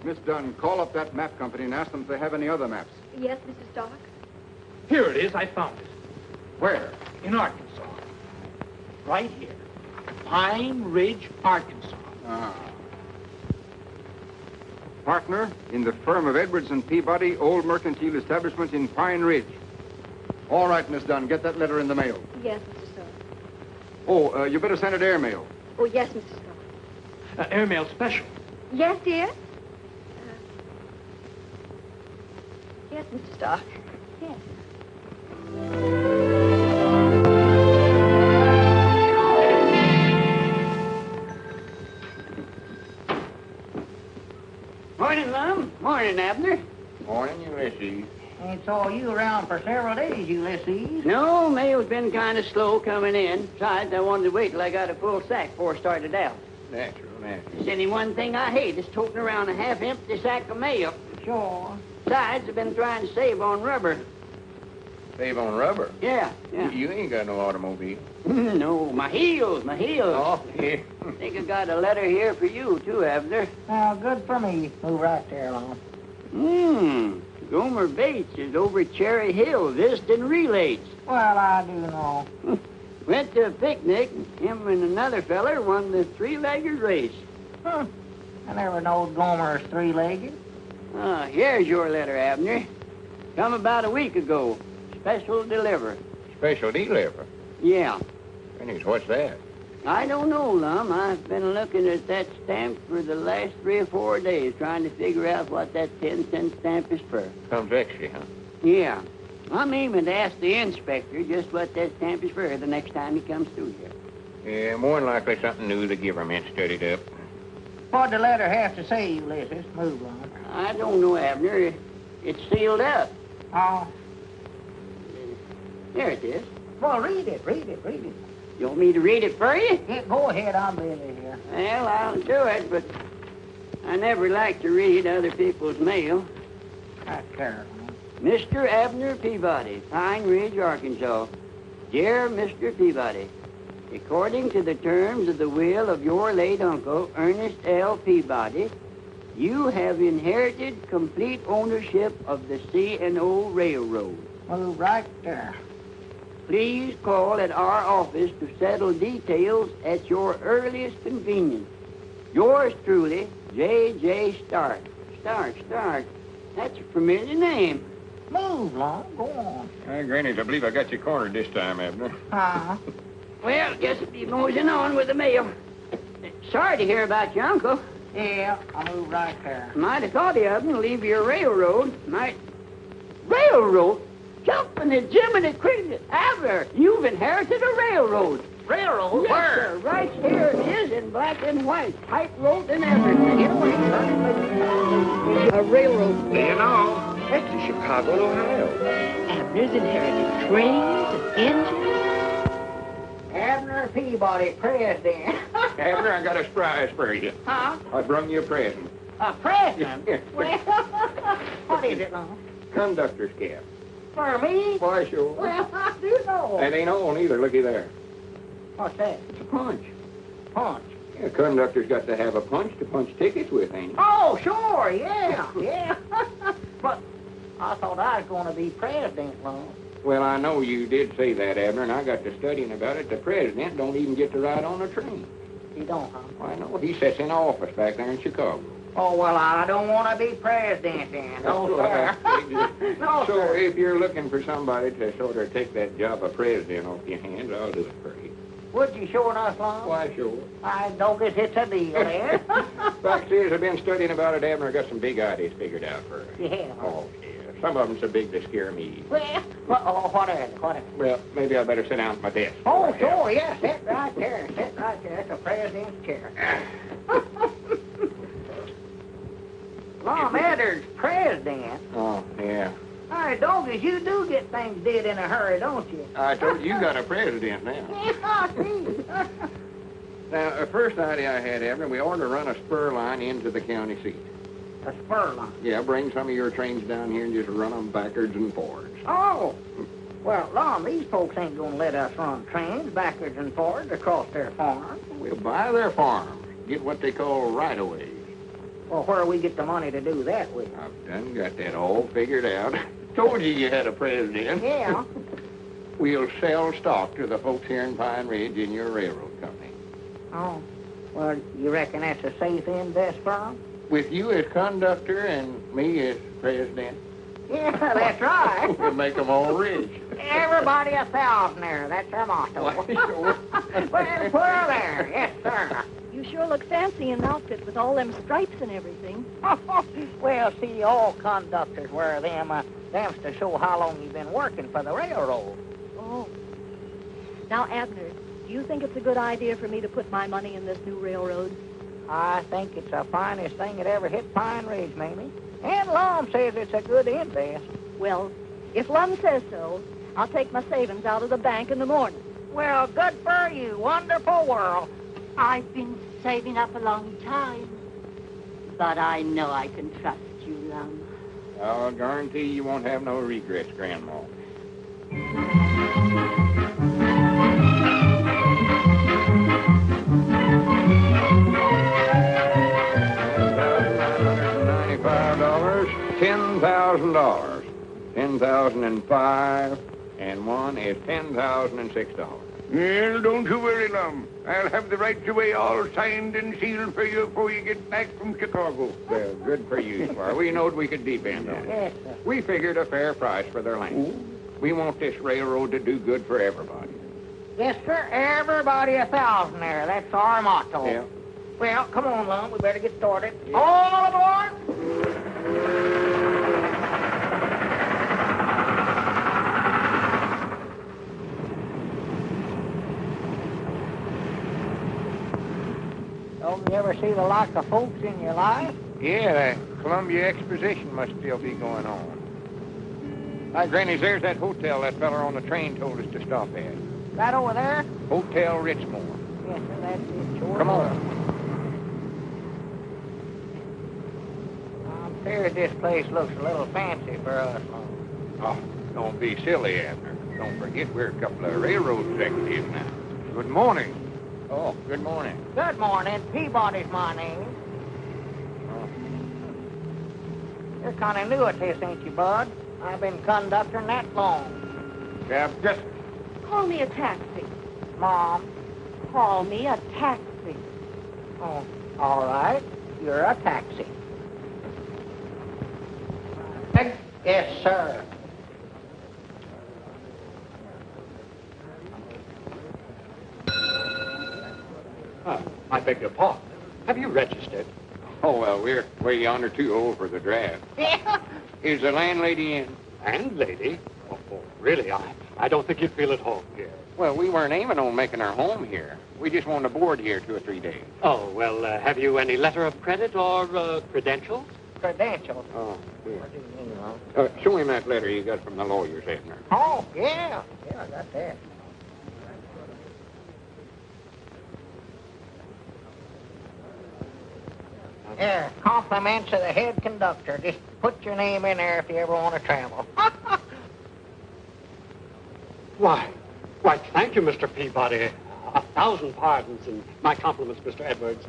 Miss Dunn, call up that map company and ask them if they have any other maps. Yes, Mr. Stark. Here it is. I found it. Where? In Arkansas. Right here. Pine Ridge, Arkansas. Ah. Partner in the firm of Edwards and Peabody, Old Mercantile Establishment in Pine Ridge. All right, Miss Dunn, get that letter in the mail. Yes, Mr. Stark. Oh, you better send it airmail. Oh, yes, Mr. Stark. Airmail special. Yes, dear? Yes, Mr. Stark. Yes. Morning, Lum. Morning, Abner. Morning, Ulysses. Ain't saw you around for several days, Ulysses. No, mail's been kind of slow coming in. Besides, I wanted to wait till I got a full sack before I started out. Natural. There's any one thing I hate is toting around a half-empty sack of mail. Sure. Besides, I've been trying to save on rubber. Save on rubber? Yeah. You ain't got no automobile. No, my heels. Oh, yeah. I think I got a letter here for you, too, Abner. Well, good for me. Move right there, Lum. Gomer Bates is over Cherry Hill visiting relays. Well, I do know. Went to a picnic, and him and another feller won the three-legged race. I never knowed Gomer's three-legged. Here's your letter, Abner. Come about a week ago. Special deliver. Special deliver? Yeah. Goodness, what's that? I don't know, Lum. I've been looking at that stamp for the last 3 or 4 days, trying to figure out what that 10-cent stamp is for. Comes extra, huh? Yeah. I'm aiming to ask the inspector just what that stamp is for the next time he comes through here. Yeah, more than likely something new the government studied up. What'd the letter have to say, Ulysses? Move, Lum. I don't know, Abner. It's sealed up. Oh. There it is. Well, read it. You want me to read it for you? Yeah, go ahead. I'm busy here. Well, I'll do it, but I never like to read other people's mail. That's terrible. Mr. Abner Peabody, Pine Ridge, Arkansas. Dear Mr. Peabody, according to the terms of the will of your late uncle, Ernest L. Peabody, you have inherited complete ownership of the C&O Railroad. Move right there. Please call at our office to settle details at your earliest convenience. Yours truly, J.J. Stark. Stark. That's a familiar name. Move, Lum. Go on. Granny, I believe I got you cornered this time, Abner. Well, just be moseying on with the mail. Sorry to hear about your uncle. Yeah, I'll move right there. Might have thought of him to leave your railroad. Railroad? Jumping the Jiminy Cricket. Abner, you've inherited a railroad. Railroad? Yes, Where? sir. Right here it is in black and white. Tightrope and everything. A railroad. Do you know? That's to Chicago, Ohio. Abner's inherited trains and engines. Abner Peabody, president. Abner, I got a surprise for you. Huh? I brung you a present. A president? Yeah. Well, what is it, Lum? Conductor's cap. For me? Why, sure. Well, I do know. That ain't all either. Looky there. What's that? It's a punch. Punch. Yeah, conductor's got to have a punch to punch tickets with, ain't he? Oh, sure, yeah. But I thought I was going to be president, Lum. Well, I know you did say that, Abner, and I got to studying about it. The president don't even get to ride on a train. You don't, huh? Why, no, he sits in office back there in Chicago. Oh, well, I don't want to be president then. No, sir. No, So sir. if you're looking for somebody to sort of take that job of president off your hands, I'll do it for you. Would you sure enough, Lum? Why, sure. I don't guess it's a deal there. Fact is, I've been studying about it, Abner. I got some big ideas figured out for it. Yeah. Oh, yeah. Some of them so big they scare me. Well, what are they? Well, maybe I better sit down at my desk. Oh, sure, yeah. Sit right there. That's the president's chair. Lum, Edwards, president. Oh, yeah. All right, doggies, you do get things did in a hurry, don't you? I told you got a president now. Yeah, I see. Now, the first idea I had, Abner, we ought to run a spur line into the county seat. A spur line. Yeah, bring some of your trains down here and just run them backwards and forwards. Oh. Well, Lum, these folks ain't going to let us run trains backwards and forwards across their farm. We'll buy their farms, get what they call right-of-ways. Well, where do we get the money to do that with? I've done got that all figured out. Told you had a president. Yeah. We'll sell stock to the folks here in Pine Ridge in your railroad company. Oh. Well, you reckon that's a safe invest firm? With you as conductor and me as president, Yeah, that's right. we'll make them all rich. Everybody a thousandaire. That's our motto. Why, sure. Well, put her there. Yes, sir. You sure look fancy in an outfit with all them stripes and everything. Well, see, all conductors wear them. Them's to show how long you've been working for the railroad. Oh. Now, Abner, do you think it's a good idea for me to put my money in this new railroad? I think it's the finest thing that ever hit Pine Ridge, Mamie. And Lum says it's a good invest. Well, if Lum says so, I'll take my savings out of the bank in the morning. Well, good for you. Wonderful world. I've been saving up a long time. But I know I can trust you, Lum. I'll guarantee you won't have no regrets, Grandma. $10,005, $10,000. 10,005, and one is $10,006. Well, don't you worry, Lum. I'll have the rights away all signed and sealed for you before you get back from Chicago. Well, good for you, Squire. We knowed we could depend on it. Yes, sir. We figured a fair price for their land. We want this railroad to do good for everybody. Yes, sir. Everybody a thousandaire. That's our motto. Yeah. Well, come on, Lum. We better get started. All aboard! Don't you ever see the like of folks in your life? Yeah, the Columbia Exposition must still be going on. Hi, Granny, there's that hotel that feller on the train told us to stop at. Right over there? Hotel Richmore. Yes, sir. That's it. Sure. Come on. I'm feared this place looks a little fancy for us, Lum. Oh, don't be silly, Abner. Don't forget we're a couple of railroad executives now. Good morning. Oh, good morning. Good morning. Peabody's my name. Oh. You're kind of new at this, ain't you, Bud? I've been conducting that long. Cab, just Call me a taxi. Mom. Call me a taxi. Oh, all right. You're a taxi. Yes, sir. I beg your pardon. Have you registered? Oh, well, we're way yonder too old for the draft. Yeah. Is the landlady in? Landlady? Oh, really, I don't think you'd feel at home here. Well, we weren't aiming on making our home here. We just want to board here 2 or 3 days. Oh, well, have you any letter of credit or credentials? Credentials. Oh, good. What do you mean, Lum? Show him that letter you got from the lawyers, Abner. Oh, yeah. Yeah, I got that. Here, compliments of the head conductor. Just put your name in there if you ever want to travel. Why, thank you, Mr. Peabody. 1,000 pardons and my compliments, Mr. Edwards.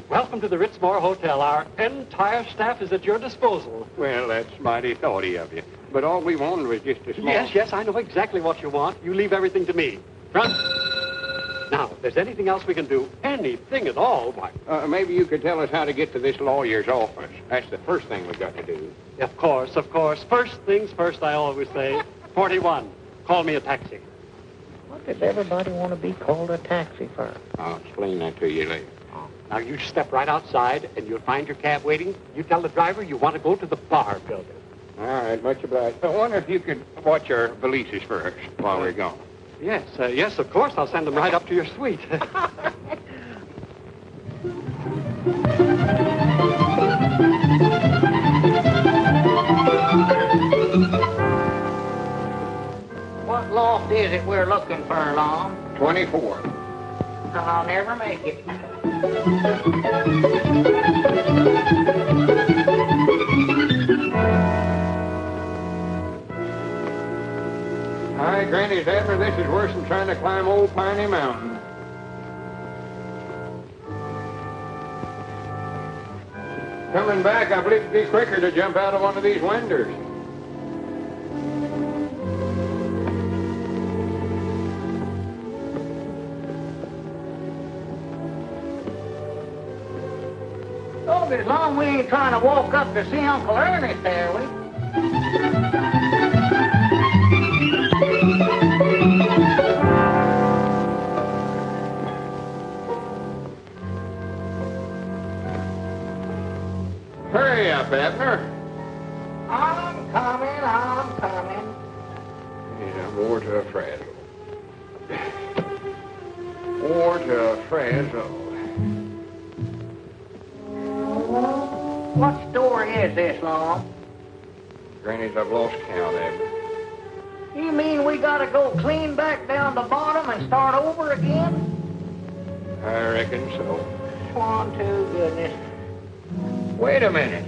Welcome to the Ritzmore Hotel. Our entire staff is at your disposal. Well, that's mighty thoughty of you. But all we wanted was just a small... Yes, I know exactly what you want. You leave everything to me. Front. Now, if there's anything else we can do, anything at all, why... maybe you could tell us how to get to this lawyer's office. That's the first thing we've got to do. Of course. First things first, I always say. 41. Call me a taxi. What does everybody want to be called a taxi for? I'll explain that to you later. Now, you step right outside, and you'll find your cab waiting. You tell the driver you want to go to the bar building. All right, much obliged. I wonder if you could watch our valises for us while we're gone. Yes, of course. I'll send them right up to your suite. What loft is it we're looking for, Lum? 24. I'll never make it. All right, Granny Abner, this is worse than trying to climb old Piney Mountain. coming back, I believe it'd be quicker to jump out of one of these windows. Oh, as long as we ain't trying to walk up to see Uncle Ernest there, we. Hurry up, Abner. I'm coming. Yeah, more to a frazzle. More to a frazzle. What story is this, Long? Granny's, I've lost count, Abner. You mean we gotta go clean back down the bottom and start over again? I reckon so. Swan to goodness. Wait a minute.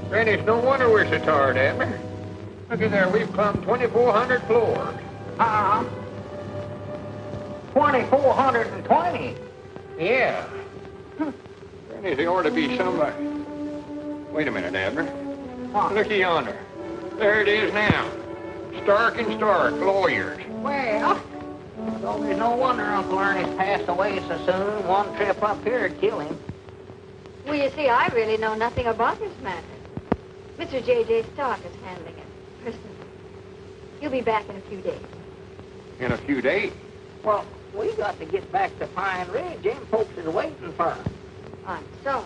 Granny, it's no wonder we're so tired, Abner. Look at there, we've climbed 2,400 floors. 2,420. Yeah. Granny, there ought to be somebody. Wait a minute, Abner. What? Looky yonder. There it is now. Stark and Stark, lawyers. Well, so there's no wonder Uncle Ernest passed away so soon. One trip up here would kill him. Well, you see, I really know nothing about this matter. Mr. J.J. Stark is handling it personally. He'll be back in a few days. In a few days. Well, we got to get back to Pine Ridge. Them folks is waiting for us. I'm so.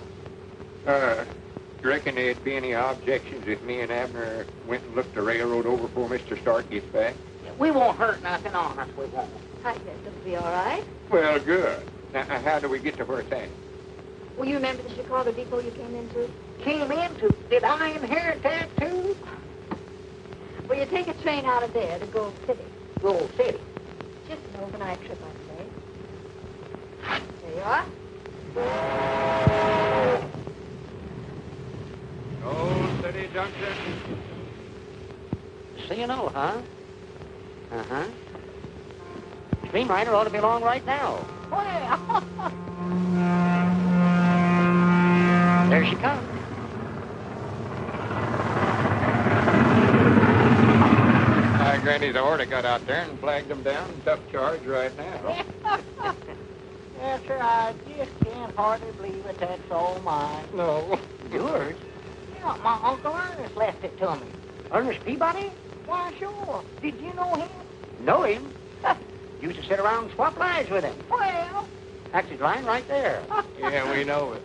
You reckon there'd be any objections if me and Abner went and looked the railroad over before Mr. Stark gets back? We won't hurt nothing on us, we won't. I guess it'll be all right. Well, good. Now, how do we get to where it's at? Well, you remember the Chicago depot you came into? Came into? Did I inherit that too? Well, you take a train out of there to Gold City. Gold City. Just an overnight trip, I'd say. There you are. Gold City Junction. C&O, huh? Uh-huh. Streamliner ought to be along right now. Well, there she comes. Granny's already got out there and flagged them down. Tough charge right now. Yes, sir, I just can't hardly believe it. That's all mine. No. Yours? Yeah, my Uncle Ernest left it to me. Ernest Peabody? Why, sure. Did you know him? Know him? Used to sit around and swap lines with him. Well, that's his line right there. Yeah, we know it.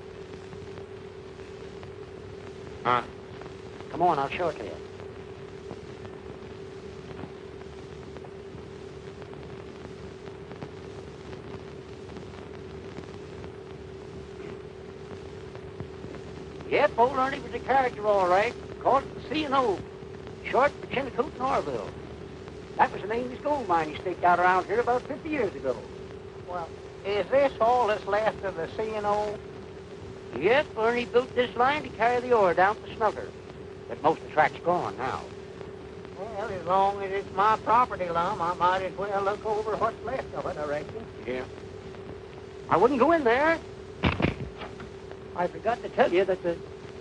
Huh? Come on, I'll show it to you. Yep, old Ernie was a character, all right. Called it the C&O, short for Chinicoot and Orville. That was the name of his gold mine he staked out around here about 50 years ago. Well, is this all that's left of the C&O? Yep, Ernie built this line to carry the ore down to Snugger. But most of the track's gone now. Well, as long as it's my property, Lum, I might as well look over what's left of it, I reckon. Yeah. I wouldn't go in there. I forgot to tell you that the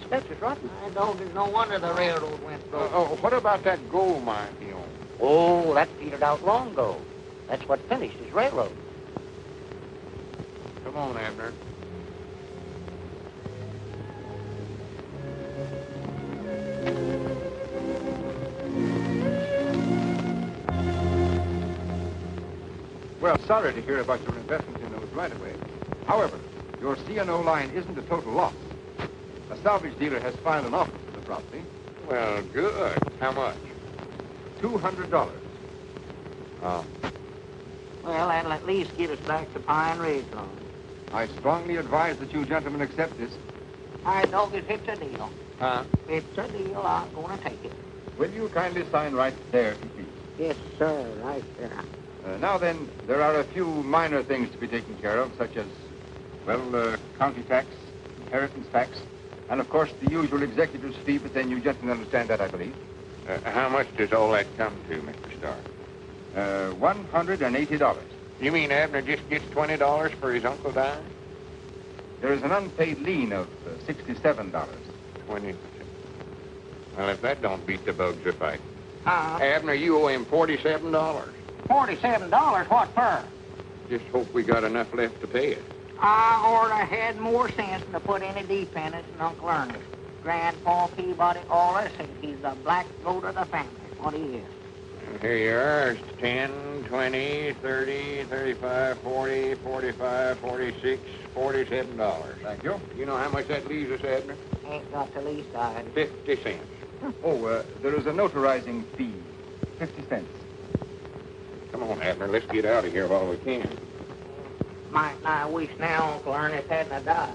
steps are rotten. I know there's no wonder the railroad went broke. What about that gold mine he owned? Oh, that petered out long ago. That's what finished his railroad. Come on, Abner. Well, sorry to hear about your investment in those right-of-ways. However, your C&O line isn't a total loss. A salvage dealer has filed an offer for the property. Well, good. How much? $200. Oh. Well, that'll at least get us back to Pine Ridge, Lum. I strongly advise that you gentlemen accept this. I know that it's a deal. Huh? It's a deal. I'm going to take it. Will you kindly sign right there, if you please? Yes, sir. Right there. Now then, there are a few minor things to be taken care of, such as, well, county tax, inheritance tax, and of course the usual executor's fee, but then you gentlemen understand that, I believe. How much does all that come to, Mr. Stark? $180. You mean Abner just gets $20 for his uncle dying? There is an unpaid lien of $67. 20%. Well, if that don't beat the bugs a fight. Uh, Abner, you owe him $47. $47? What for? Just hope we got enough left to pay it. I orter had more sense than to put any dependence in Uncle Ernest. Grandpa Peabody always said he's the black goat of the family. What he is. Well, here you are. It's 10, 20, 30, 35, 40, 45, 46, $47. Thank you. You know how much that leaves us, Abner? Ain't got the least idea. 50 cents. Oh, there is a notarizing fee, 50 cents. Come on, Abner. Let's get out of here while we can. Might I wish now Uncle Ernest hadn't died.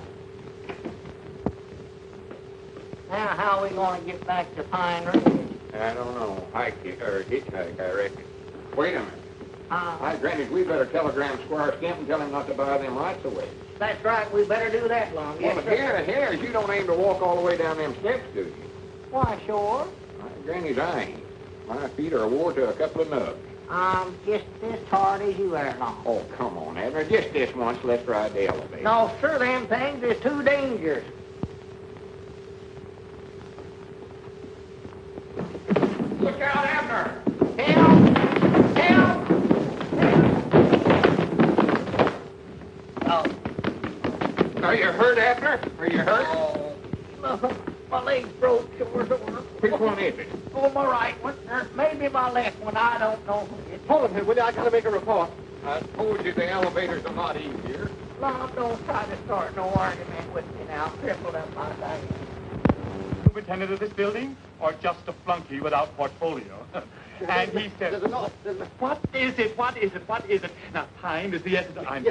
Now, how are we going to get back to Pine Ridge? I don't know. Hitchhike, I reckon. Wait a minute. Hi, Granny, we better telegram Squire Skimp and tell him not to buy them rights away. That's right. We better do that, Long. Well, here, you don't aim to walk all the way down them steps, do you? Why, sure. Granny's I ain't. My feet are wore to a couple of nubs. I'm just as tired as you are, Long. Oh, come on, Abner. Just this once. Let's ride the elevator. No, sir, them things is too dangerous. Look out, Abner! Help! Help! Oh. Are you hurt, Abner? Are you hurt? Oh, no, my leg's broke, sure. Which one is it? Oh, my right one. Maybe my left one. I don't know. Hold him here, will you? I gotta make a report. I told you the elevator's a lot easier. Mom, don't try to start no argument with me now. Crippled up my thing. Superintendent of this building, or just a flunky without portfolio? And he said, what is it? What is it? What is it? Now, time is the essence. I'm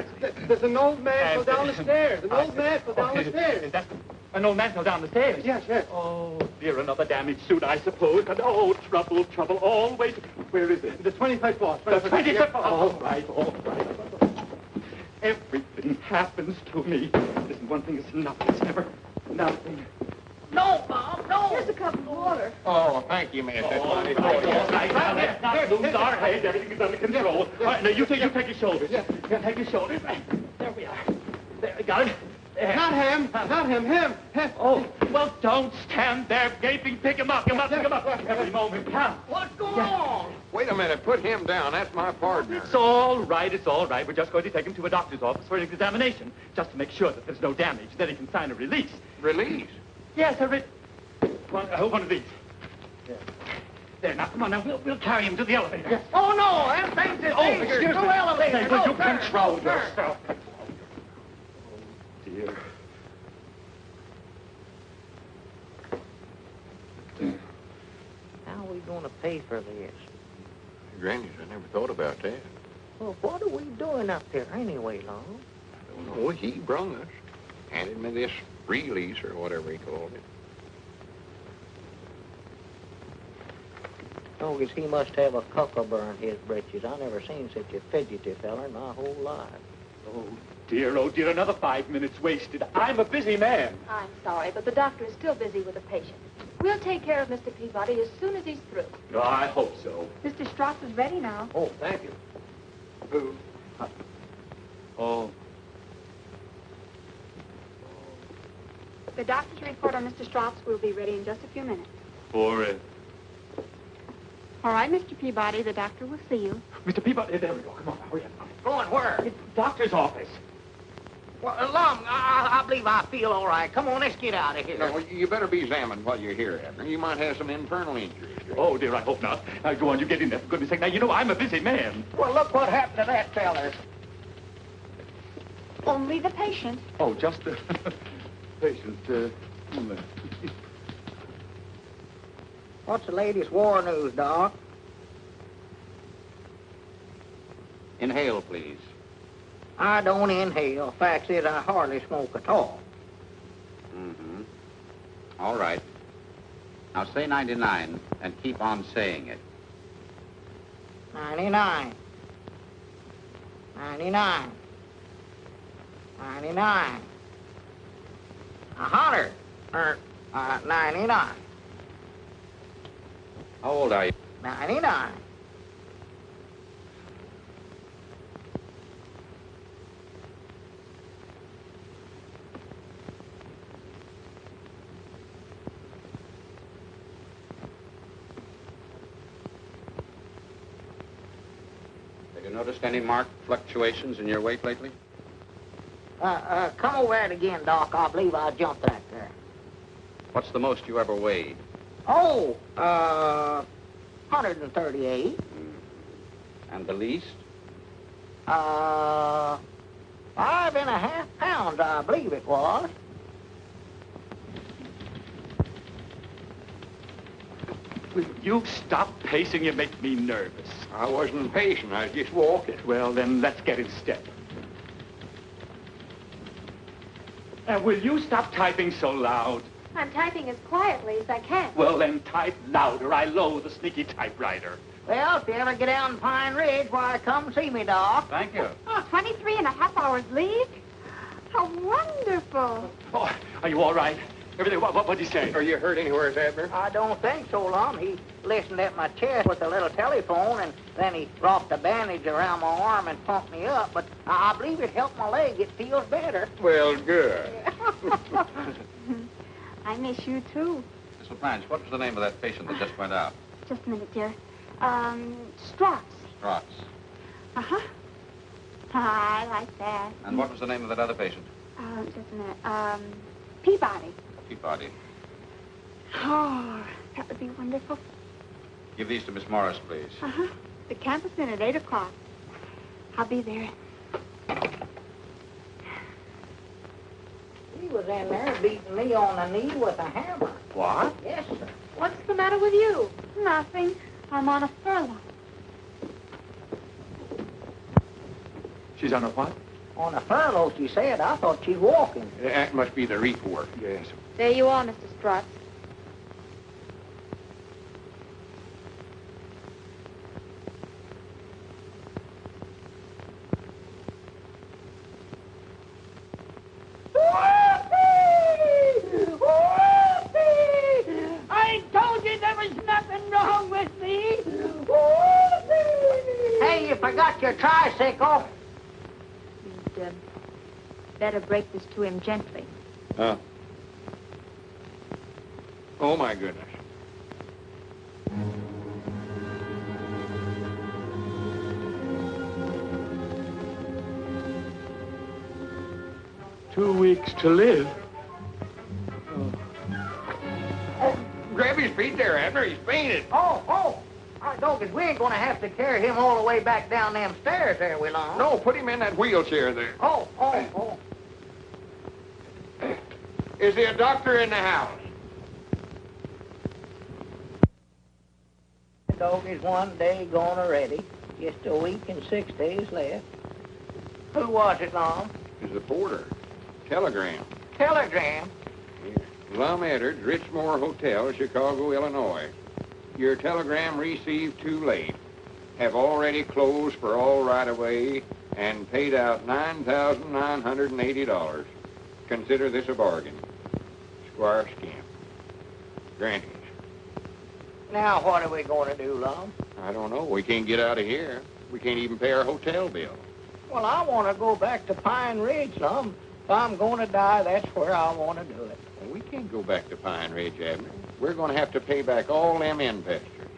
There's an old man fell down the stairs. An old man fell down the stairs. Is that an old man fell down the stairs? Yes, yes. Oh, dear, another damaged suit, I suppose. And oh, trouble, trouble, always. Where is it? The 25th floor. The 25th. All right, all right. Everything happens to me. Listen, one thing is nothing. It's never nothing. No, Mom, no. Here's a cup of water. Oh, thank you, miss. That's All mighty right, good. all right. Now, let's not lose our heads. Everything is under control. All right, now, you take his shoulders. You take his shoulders. There we are. There, got it? There. Not him, him. Oh, well, don't stand there gaping. Pick him up, pick him up. Every moment counts. What's going on? Wait a minute. Put him down. That's my partner. It's all right, it's all right. We're just going to take him to a doctor's office for an examination, just to make sure that there's no damage. Then he can sign a release. Release. Yes, one of these. There, now, come on, now, we'll carry him to the elevator. Yes. Oh, no, that thing's in danger. Excuse No me. elevator. Say, No, will you sir. control No, sir. yourself? Oh, dear. How are we going to pay for this? Granny's, I never thought about that. Well, what are we doing up there anyway, Long? I don't know. He brung us. Handed me this release or whatever he called it. Oh, guess he must have a cockleburr in his britches. I never seen such a fidgety feller in my whole life. Oh, dear, another 5 minutes wasted. I'm a busy man. I'm sorry, but the doctor is still busy with a patient. We'll take care of Mr. Peabody as soon as he's through. Oh, I hope so. Mr. Strauss is ready now. Oh, thank you. Who? Oh. The doctor's report on Mr. Strauss will be ready in just a few minutes. For, All right, Mr. Peabody, the doctor will see you. Mr. Peabody, there we go. Come on, hurry up. Going where? It's the doctor's office. Well, Long, I believe I feel all right. Come on, let's get out of here. No, you better be examined while you're here, Abner. You might have some internal injuries. Oh, dear, I hope not. Go on, you get in there, for goodness sake. Now, you know I'm a busy man. Well, look what happened to that feller. Only the patient. Oh, just the patient. What's the latest war news, Doc? Inhale, please. I don't inhale. Fact is, I hardly smoke at all. Mm-hmm. All right. Now say 99 and keep on saying it. 99. 99. 99. 100. 99. How old are you? 99. noticed any marked fluctuations in your weight lately? Come over that again, Doc. I believe I jumped that there. What's the most you ever weighed? Oh, 138. And the least? 5.5 pounds, I believe it was. Will you stop pacing? You make me nervous. I wasn't pacing. I was just walking. Well, then let's get in step. And will you stop typing so loud? I'm typing as quietly as I can. Well, then type louder. I loathe the sneaky typewriter. Well, if you ever get down Pine Ridge, why, come see me, Doc. Thank you. Oh, 23.5 hours leave? How wonderful. Oh, are you all right? Everything, what'd he say? Are you hurt anywhere, Abner? I don't think so, Lum. He listened at my chest with a little telephone, and then he wrapped a bandage around my arm and pumped me up. But I believe it helped my leg. It feels better. Well, good. I miss you, too. Miss LaPlanche, what was the name of that patient that just went out? Just a minute, dear. Strauss. Strauss. Uh-huh. I like that. And what was the name of that other patient? Just a minute. Peabody. Peabody. Oh, that would be wonderful. Give these to Miss Morris, please. Uh-huh. The campus in at 8 o'clock. I'll be there. He was in there beating me on the knee with a hammer. What? Yes, sir. What's the matter with you? Nothing. I'm on a furlough. She's on a what? On a furlough, she said. I thought she's walking. That must be the report. Yes. There you are, Mr. Strauss. I told you there was nothing wrong with me. Hey, you forgot your tricycle. You'd better break this to him gently. Huh? Oh, my goodness. Two weeks to live. Grab his feet there, Abner. He's fainted. Oh. I know, because we ain't going to have to carry him all the way back down them stairs there, we long. No, put him in that wheelchair there. Oh. Is there a doctor in the house? The dog is one day gone already. Just a week and 6 days left. Who was it, Lum? It's the porter. Telegram. Telegram. Lum Edwards, Richmore Hotel, Chicago, Illinois. Your telegram received too late. Have already closed for all right-of-way and paid out $9,980. Consider this a bargain. Squire Scamp. Granted. Now, what are we going to do, Lum? I don't know. We can't get out of here. We can't even pay our hotel bill. Well, I want to go back to Pine Ridge, Lum. If I'm going to die, that's where I want to do it. Well, we can't go back to Pine Ridge, Abner. We're going to have to pay back all them investors.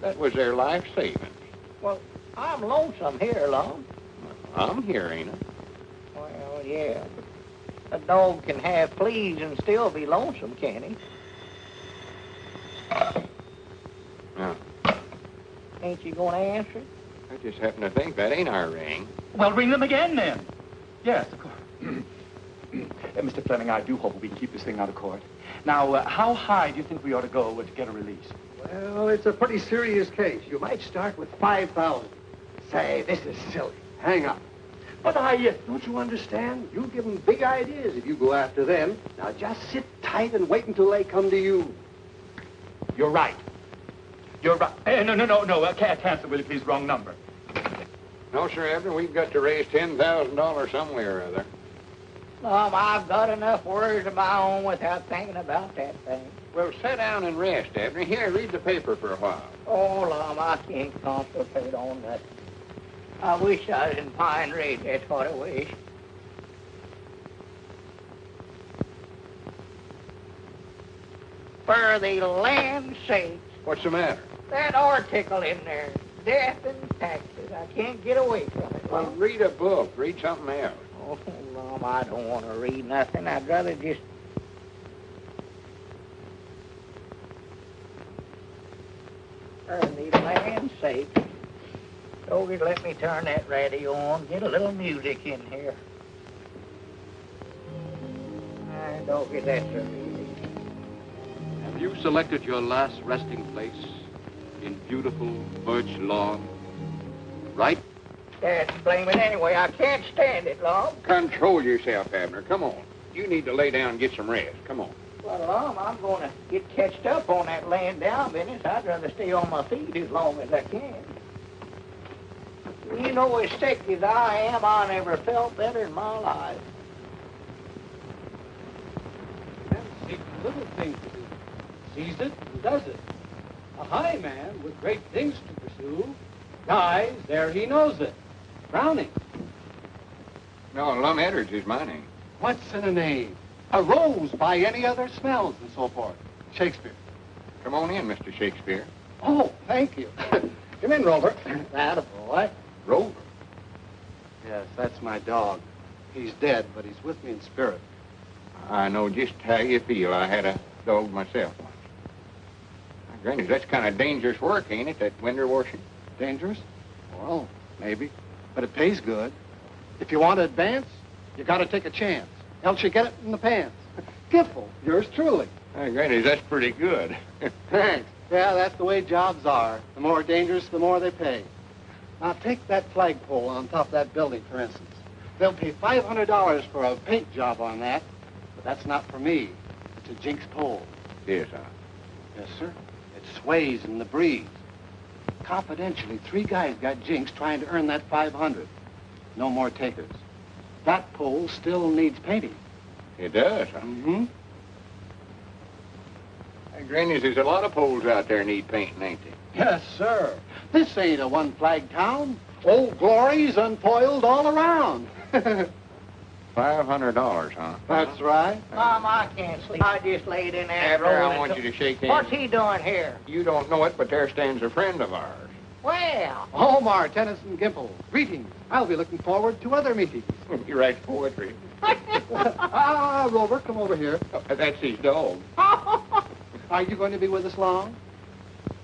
That was their life savings. Well, I'm lonesome here, Lum. I'm here, ain't I? Well, yeah. A dog can have fleas and still be lonesome, can't he? No. Ain't you going to answer it? I just happen to think that ain't our ring. Well, ring them again, then. Yes, of course. Mr. Fleming, I do hope we can keep this thing out of court. Now, how high do you think we ought to go to get a release? Well, it's a pretty serious case. You might start with 5,000. Say, this is silly. Hang up. But Don't you understand? You give them big ideas if you go after them. Now, just sit tight and wait until they come to you. You're right. You're right. No. Cancel, will you please? Wrong number. No, sir, Abner. We've got to raise $10,000 somewhere or other. Lum, I've got enough worries of my own without thinking about that thing. Well, sit down and rest, Abner. Here, read the paper for a while. Oh, Lum, I can't concentrate on that. I wish I was in Pine Ridge, that's what I wish. For the land's sake, What's the matter? that article in there, death and taxes. I can't get away from it. Well, read a book. Read something else. Oh, Lum, I don't want to read nothing. I'd rather just... For the land's sake. Doggy, let me turn that radio on. Get a little music in here. Doggy, that's a relief. Have you selected your last resting place in beautiful birch lawn? Right? That's blaming anyway. I can't stand it, Lum. Control yourself, Abner. Come on. You need to lay down and get some rest. Come on. Well, Lum, I'm going to get catched up on that laying down business. I'd rather stay on my feet as long as I can. You know, as sick as I am, I never felt better in my life. Seeks little things to do. Sees it and does it. A high man with great things to pursue dies ere he knows it. Browning. No, Lum Edwards is my name. What's in a name? A rose by any other smells and so forth. Shakespeare. Come on in, Mr. Shakespeare. Oh, thank you. Come in, Rover. That a boy. Rover. Yes, that's my dog. He's dead, but he's with me in spirit. I know just how you feel. I had a dog myself once. Now, Granny, that's kind of dangerous work, ain't it, that winter washing? Dangerous? Well, maybe. But it pays good. If you want to advance, you got to take a chance. Else you get it in the pants. Giffle, yours truly. Now, Granny, that's pretty good. Thanks. Yeah, that's the way jobs are. The more dangerous, the more they pay. Now, take that flagpole on top of that building, for instance. They'll pay $500 for a paint job on that, but that's not for me. It's a jinx pole. Yes, sir. Yes, sir. It sways in the breeze. Confidentially, 3 guys got jinxed trying to earn that 500. No more takers. That pole still needs painting. It does, huh? Mm-hmm. Hey, Granny, there's a lot of poles out there need painting, ain't they? Yes, sir. This ain't a one-flag town. Old glories unfoiled all around. $500, huh? That's right. Mom, I can't sleep. I just laid in there. Abner, I want you to shake hands. What's he doing here? You don't know it, but there stands a friend of ours. Well, Omar, Tennyson, Gimple, greetings. I'll be looking forward to other meetings. He writes poetry. Rover, come over here. That's his dog. Are you going to be with us long?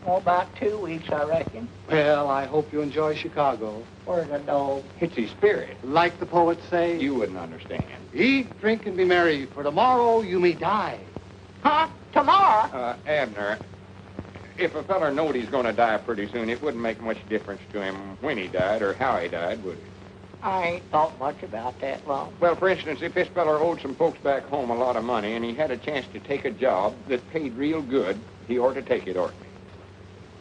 oh, about 2 weeks, I reckon. Well, I hope you enjoy Chicago. Where's the dog? It's his spirit. Like the poets say, You wouldn't understand. eat, drink, and be merry, for tomorrow you may die. Huh? Tomorrow? Abner, if a feller knowed he's going to die pretty soon, it wouldn't make much difference to him when he died or how he died, would it? I ain't thought much about that, Lum. Well, for instance, if this feller owed some folks back home a lot of money and he had a chance to take a job that paid real good, he ought to take it, oughtn't he?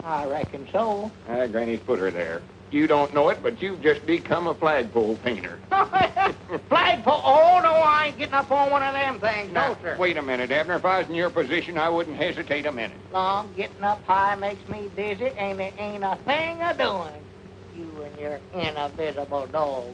I reckon so. Granny's put her there. You don't know it, but you've just become a flagpole painter. Flagpole? Oh, no, I ain't getting up on one of them things. Now, No, sir. wait a minute, Abner. If I was in your position, I wouldn't hesitate a minute. Lum, getting up high makes me dizzy, and there ain't a thing a doing. You and your invisible dog.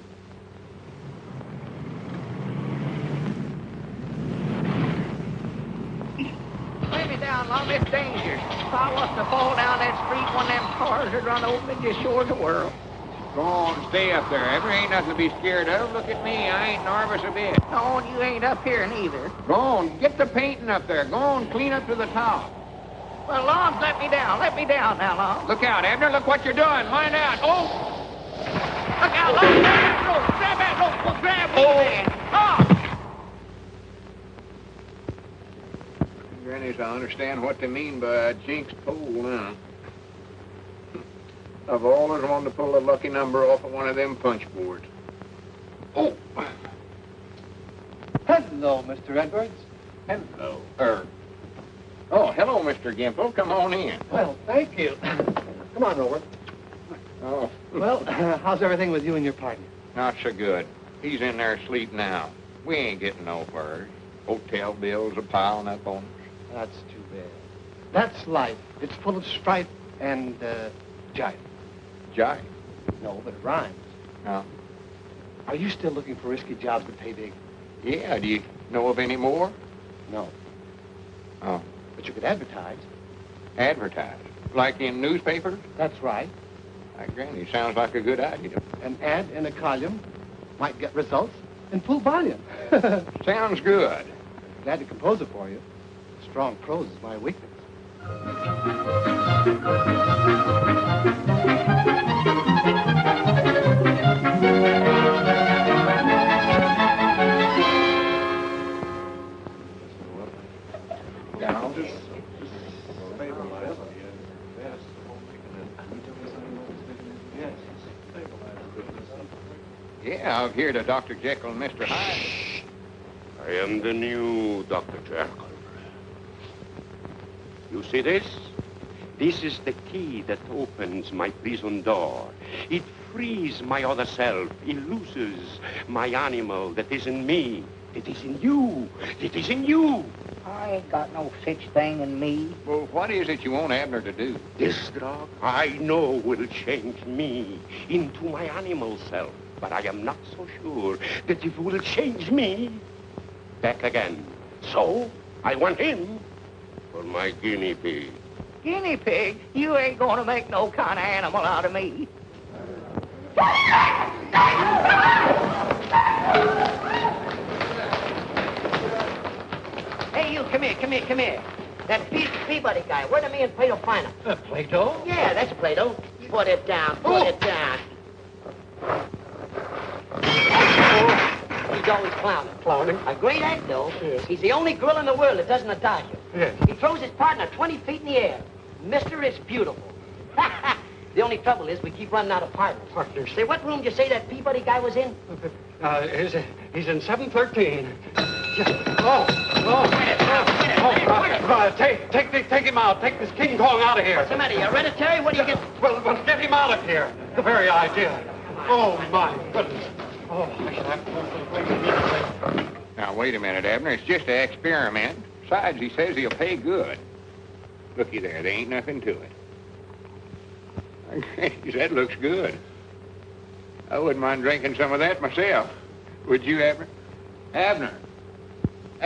Lay me down, Lum. It's dangerous. If I was to fall down that street, one of them cars would run over and just shore the world. Go on, stay up there. Abner, ain't nothing to be scared of. Look at me. I ain't nervous a bit. No, you ain't up here neither. Go on, get the painting up there. Go on, clean up to the top. Well, Lum, let me down. Let me down now, Lum. Look out, Abner. Look what you're doing. Mind out. Oh! Look out, Lum. Grab that rope. Grab that rope. Well, grab me, man. Oh! Grannies, I understand what they mean by a jinx pole now. I've always wanted to pull a lucky number off of one of them punch boards. Oh! Hello, Mr. Edwards. Hello. Oh, hello, Mr. Gimple. Come on in. Well, thank you. Come on, Rover. Oh. Well, how's everything with you and your partner? Not so good. He's in there asleep now. We ain't getting no further. Hotel bills are piling up on us. That's too bad. That's life. It's full of strife and, jive. Jive. No, but it rhymes. No. Are you still looking for risky jobs that pay big? Yeah, do you know of any more? No. Oh. But you could advertise. Advertise? Like in newspapers? That's right. Granny, sounds like a good idea. An ad in a column might get results in full volume. Sounds good. Glad to compose it for you. Strong prose is my weakness. Yeah, I've heard of Dr. Jekyll and Mr. Hyde. I am the new Dr. Jekyll. You see this? This is the key that opens my prison door. It frees my other self. It looses my animal that is in me. It is in you. It is in you. I ain't got no such thing in me. Well, what is it you want Abner to do? This drug, I know, will change me into my animal self. But I am not so sure that it will change me back again. So, I want him for my guinea pig. Guinea pig? You ain't gonna make no kind of animal out of me. Hey, you, come here. That Peabody guy, where did me and Plato find him? Plato? Yeah, that's Plato. Put it down, put it down. He's always clowning. Clowning? A great act, though. Yes. He's the only gorilla in the world that doesn't dodge you. Yes. He throws his partner 20 feet in the air. Mister, it's beautiful. The only trouble is we keep running out of partners. Partners. Say, what room did you say that Peabody guy was in? He's in 713. Take him out. Take this King Kong out of here. What's the matter? You hereditary? What do you get? Well, get him out of here. The very idea. Oh, my goodness. Oh, I should have to go to the place immediately. Now, wait a minute, Abner. It's just an experiment. Besides, he says he'll pay good. Looky there. There ain't nothing to it. That looks good. I wouldn't mind drinking some of that myself. Would you, Abner? Abner.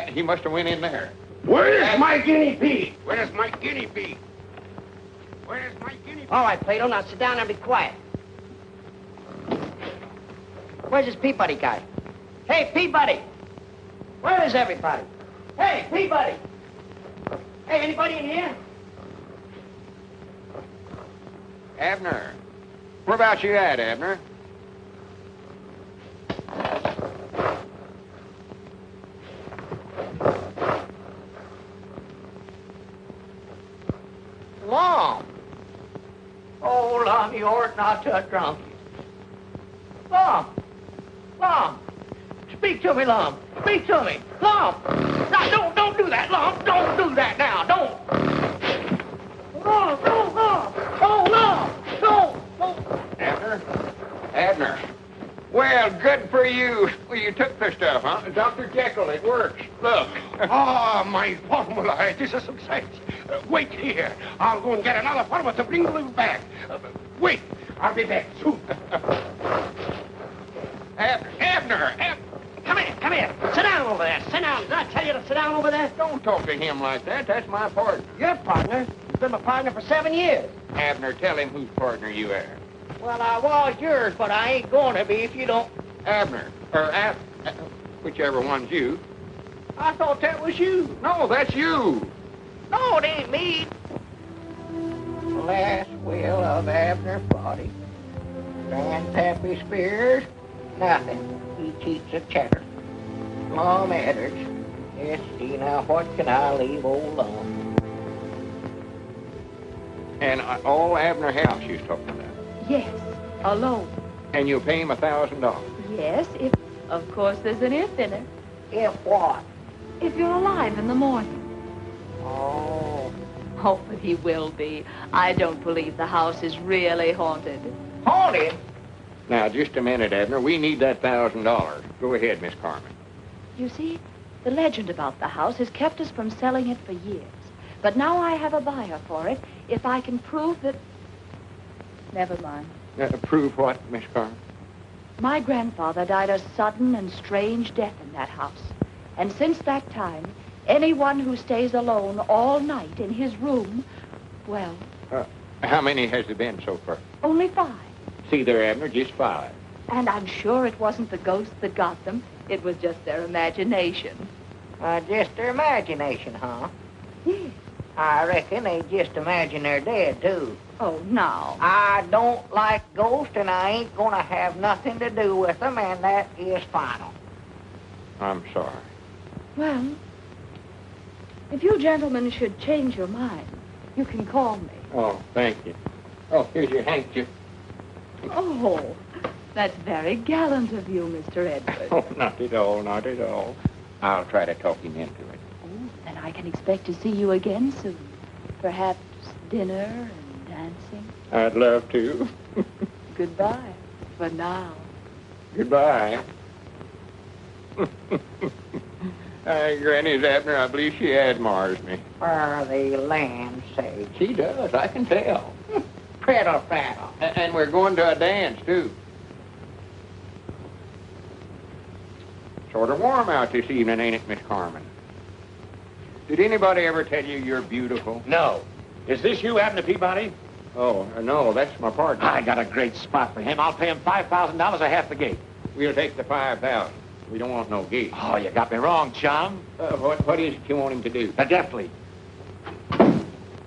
He must have went in there. Where's my guinea pig? Where's my guinea pig? Where's my guinea pig? All right, Plato, now sit down and be quiet. Where's this Peabody guy? Hey, Peabody! Where is everybody? Hey, Peabody! Hey, anybody in here? Abner. Where about you at, Abner? Lum. Oh, Lum, you ought not to have drunk it. Lum. Lum. Speak to me, Lum. Speak to me. Lum. Now, don't do that, Lum. Don't do that now. Don't. Lum. Oh, Lum. Don't. Abner? Abner. Well, good for you. Well, you took the stuff, huh? Dr. Jekyll, it works. Look. Ah, my formula. It is a success. Wait here. I'll go and get another formula to bring you back. Wait. I'll be back soon. Abner. Come here. Sit down over there. Sit down. Did I tell you to sit down over there? Don't talk to him like that. That's my partner. Your partner? You've been my partner for 7 years. Abner, tell him whose partner you are. Well, I was yours, but I ain't going to be if you don't. Abner. Whichever one's you. I thought that was you. No, that's you. No, it ain't me. Last will of Abner's body. Grandpappy Spears, nothing. He cheats a cheddar. Mom Edders. Let's see now, what can I leave old Lum? And all Abner House you're talking about. Yes, alone. And you'll pay him $1,000. Yes, if, of course, there's an if in it. If what? If you're alive in the morning. Oh. Oh, but he will be. I don't believe the house is really haunted. Haunted? Now, just a minute, Abner. We need that $1,000. Go ahead, Miss Carmen. You see, the legend about the house has kept us from selling it for years. But now I have a buyer for it if I can prove that... Never mind. Prove what, Miss Carmen? My grandfather died a sudden and strange death in that house. And since that time, anyone who stays alone all night in his room, well... How many has there been so far? Only 5. See there, Abner, just 5. And I'm sure it wasn't the ghost that got them. It was just their imagination. Just their imagination, huh? Yes. I reckon they just imagine they're dead, too. Oh, now. I don't like ghosts, and I ain't gonna have nothing to do with them, and that is final. I'm sorry. Well, if you gentlemen should change your mind, you can call me. Oh, thank you. Oh, here's your handkerchief. Oh, that's very gallant of you, Mr. Edwards. Oh, not at all, not at all. I'll try to talk him into it. Oh, then I can expect to see you again soon. Perhaps dinner and dancing. I'd love to. Goodbye for now. Goodbye. Granny's Abner, I believe she admires me. For the land's sake. She does, I can tell. Prattle, prattle. And we're going to a dance, too. Sort of warm out this evening, ain't it, Miss Carmen? Did anybody ever tell you you're beautiful? No. Is this you, Abner Peabody? Oh, no, that's my partner. I got a great spot for him. I'll pay him $5,000 a half the gate. We'll take the 5,000. We don't want no gate. Oh, you got me wrong, chum. What is it you want him to do? Deftly.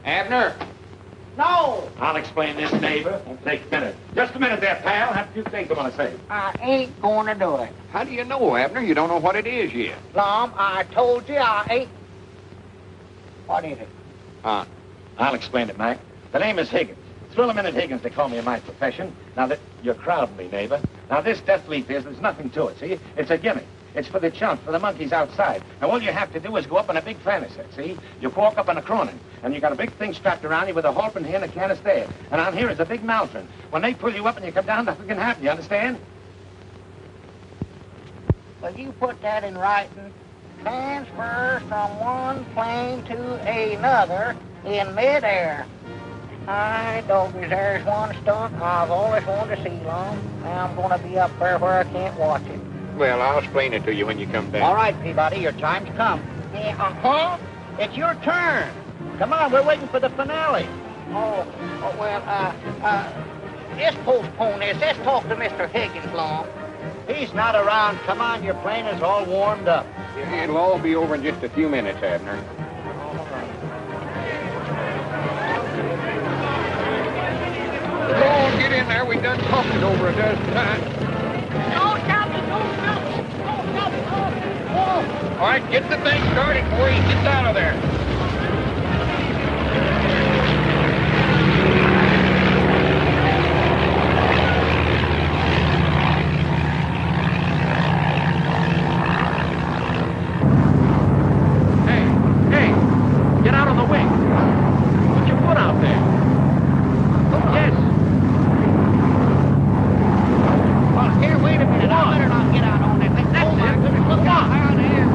Abner! No! I'll explain this, neighbor. It'll take a minute. Just a minute there, pal. I have a few things I want to say. I ain't gonna do it. How do you know, Abner? You don't know what it is yet. Lum, I told you I ain't... What is it? I'll explain it, Mac. The name is Higgins. Thrill-a-minute Higgins, they call me in my profession. Now, you're crowding me, neighbor. Now, this death leaf there's nothing to it, see? It's a gimmick. It's for the chumps, for the monkeys outside. And all you have to do is go up in a big fanny set, see? You walk up in a cronin, and you got a big thing strapped around you with a halter here and a canist there. And on here is a big maltron. When they pull you up and you come down, nothing can happen, you understand? Well, you put that in writing. Transfer from one plane to another in midair. Hi, doggies, there's one stunt I've always wanted to see, Lum. Now I'm gonna be up there where I can't watch it. Well, I'll explain it to you when you come back. All right, Peabody, your time's come. Yeah, uh-huh. It's your turn. Come on, we're waiting for the finale. Let's postpone this. Let's talk to Mr. Higgins, Lum. He's not around. Come on, your plane is all warmed up. It'll all be over in just a few minutes, Abner. Go on, get in there. We've done talked it over a dozen times. No, stop it. Don't stop it. Don't stop it. Oh. All right, get the thing started before he gets out of there. Hey, get out of the way. Put your foot out there. Yes. Well, here, wait a minute. I better not get out on that thing. Oh, my goodness. Look out. There.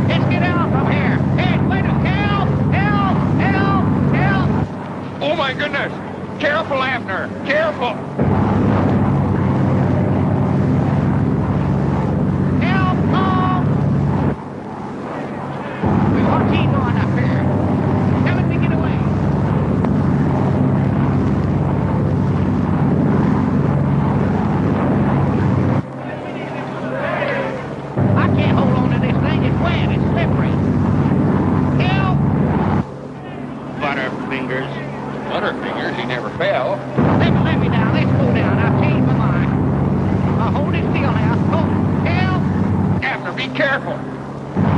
Let's get out from here. Hey, wait a minute. Help. Oh, my goodness. Careful, Abner. Careful. Help, Tom. What's he doing up here? Tell him to get away. I can't hold on to this thing. It's wet. It's slippery. Help! Butterfingers. Butterfingers? He never fell. Let me down. Let's go down. I've changed my mind. Hold it still now. Oh, help! Abner, be careful.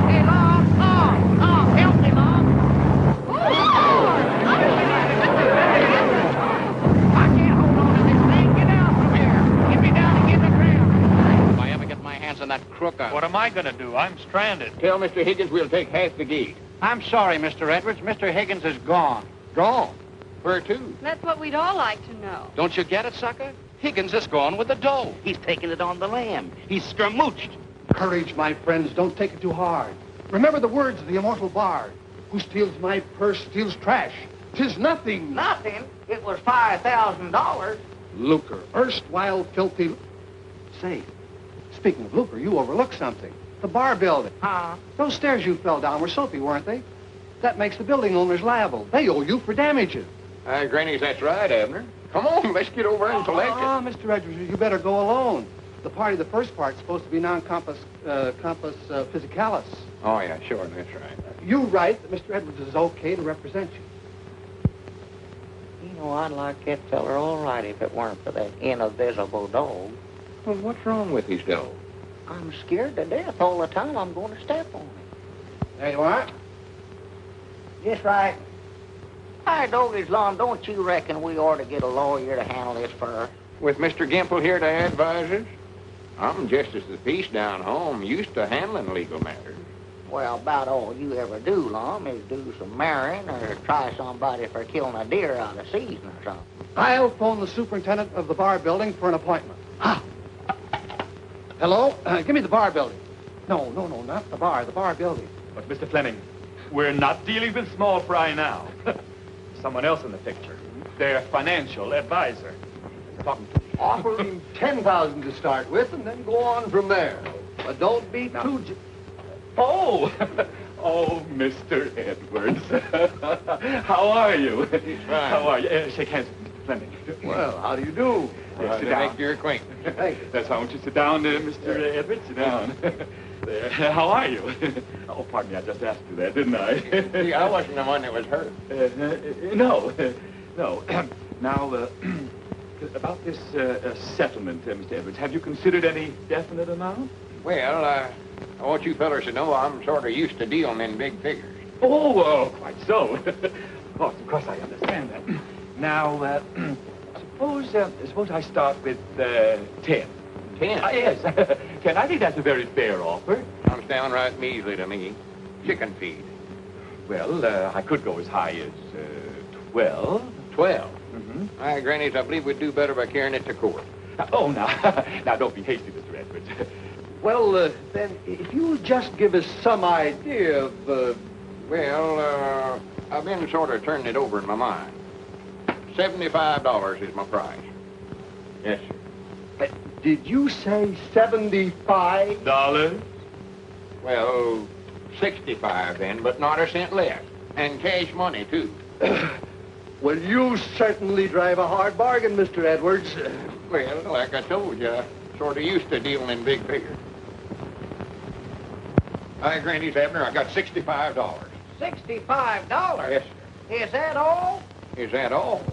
Hey, Long, help me, Long. I can't hold on to this thing. Get down from here. Get me down and get the ground. If I ever get my hands on that crook, What am I going to do? I'm stranded. Tell Mr. Higgins we'll take half the gate. I'm sorry, Mr. Edwards. Mr. Higgins is gone. Gone. Where to? That's what we'd all like to know. Don't you get it, sucker? Higgins is gone with the dough. He's taking it on the lam. He's scamooched. Courage, my friends. Don't take it too hard. Remember the words of the immortal bard. Who steals my purse steals trash. 'Tis nothing. Nothing. It was $5,000. Lucre. Erstwhile filthy... Say, speaking of lucre, you overlooked something. The bar building. Huh? Those stairs you fell down were soapy, weren't they? That makes the building owners liable. They owe you for damages. Granny, that's right, Abner. Come on, let's get over and collect it. Mr. Edwards, you better go alone. The party, the first part's supposed to be non-compos physicalis. Oh, yeah, sure, that's right. You write that Mr. Edwards is okay to represent you. You know, I'd like that feller all right if it weren't for that invisible dog. Well, what's wrong with his dog? I'm scared to death all the time I'm going to step on him. There you are. Just right. Hi, Doggy's Lawn, don't you reckon we ought to get a lawyer to handle this for us? With Mr. Gimple here to advise us? I'm Justice of the Peace down home, used to handling legal matters. Well, about all you ever do, Lum, is do some marrying or try somebody for killing a deer out of season or something. I'll phone the superintendent of the bar building for an appointment. Hello? Give me the bar building. No, not the bar building. But, Mr. Fleming, we're not dealing with small fry now. Someone else in the picture. Their financial advisor. Talking to me. Offer him $10,000 to start with, and then go on from there. But don't be too... Oh, Mr. Edwards. How are you? Fine. How are you? Shake hands with Mr. Fleming. Well, how do you do? Sit down. Make your acquaintance. Thank you. That's how I want you to sit down, Mr. Edwards. Sit down. There. How are you? Oh, pardon me, I just asked you that, didn't I? See, I wasn't the one that was hurt. No. Now, about this settlement, Mr. Edwards, have you considered any definite amount? Well, I want you fellers to know I'm sort of used to dealing in big figures. Oh, quite so. Of course, I understand that. Now, suppose I start with 10. 10? Yes, 10. I think that's a very fair offer. Sounds downright measly to me. Chicken feed. Well, I could go as high as 12. 12? Mm-hmm. Aye, Grannies, I believe we'd do better by carrying it to court. Now, don't be hasty, Mr. Edwards. Well, then, if you just give us some idea of... Well, I've been sort of turning it over in my mind. $75 is my price. Yes, sir. Did you say $75? Well, 65 then, but not a cent less. And cash money, too. Well, you certainly drive a hard bargain, Mr. Edwards. Well, like I told you, I sort of used to dealing in big figures. Hi, Granny's Abner, I got $65. $65? Yes, sir. Is that all? Is that all?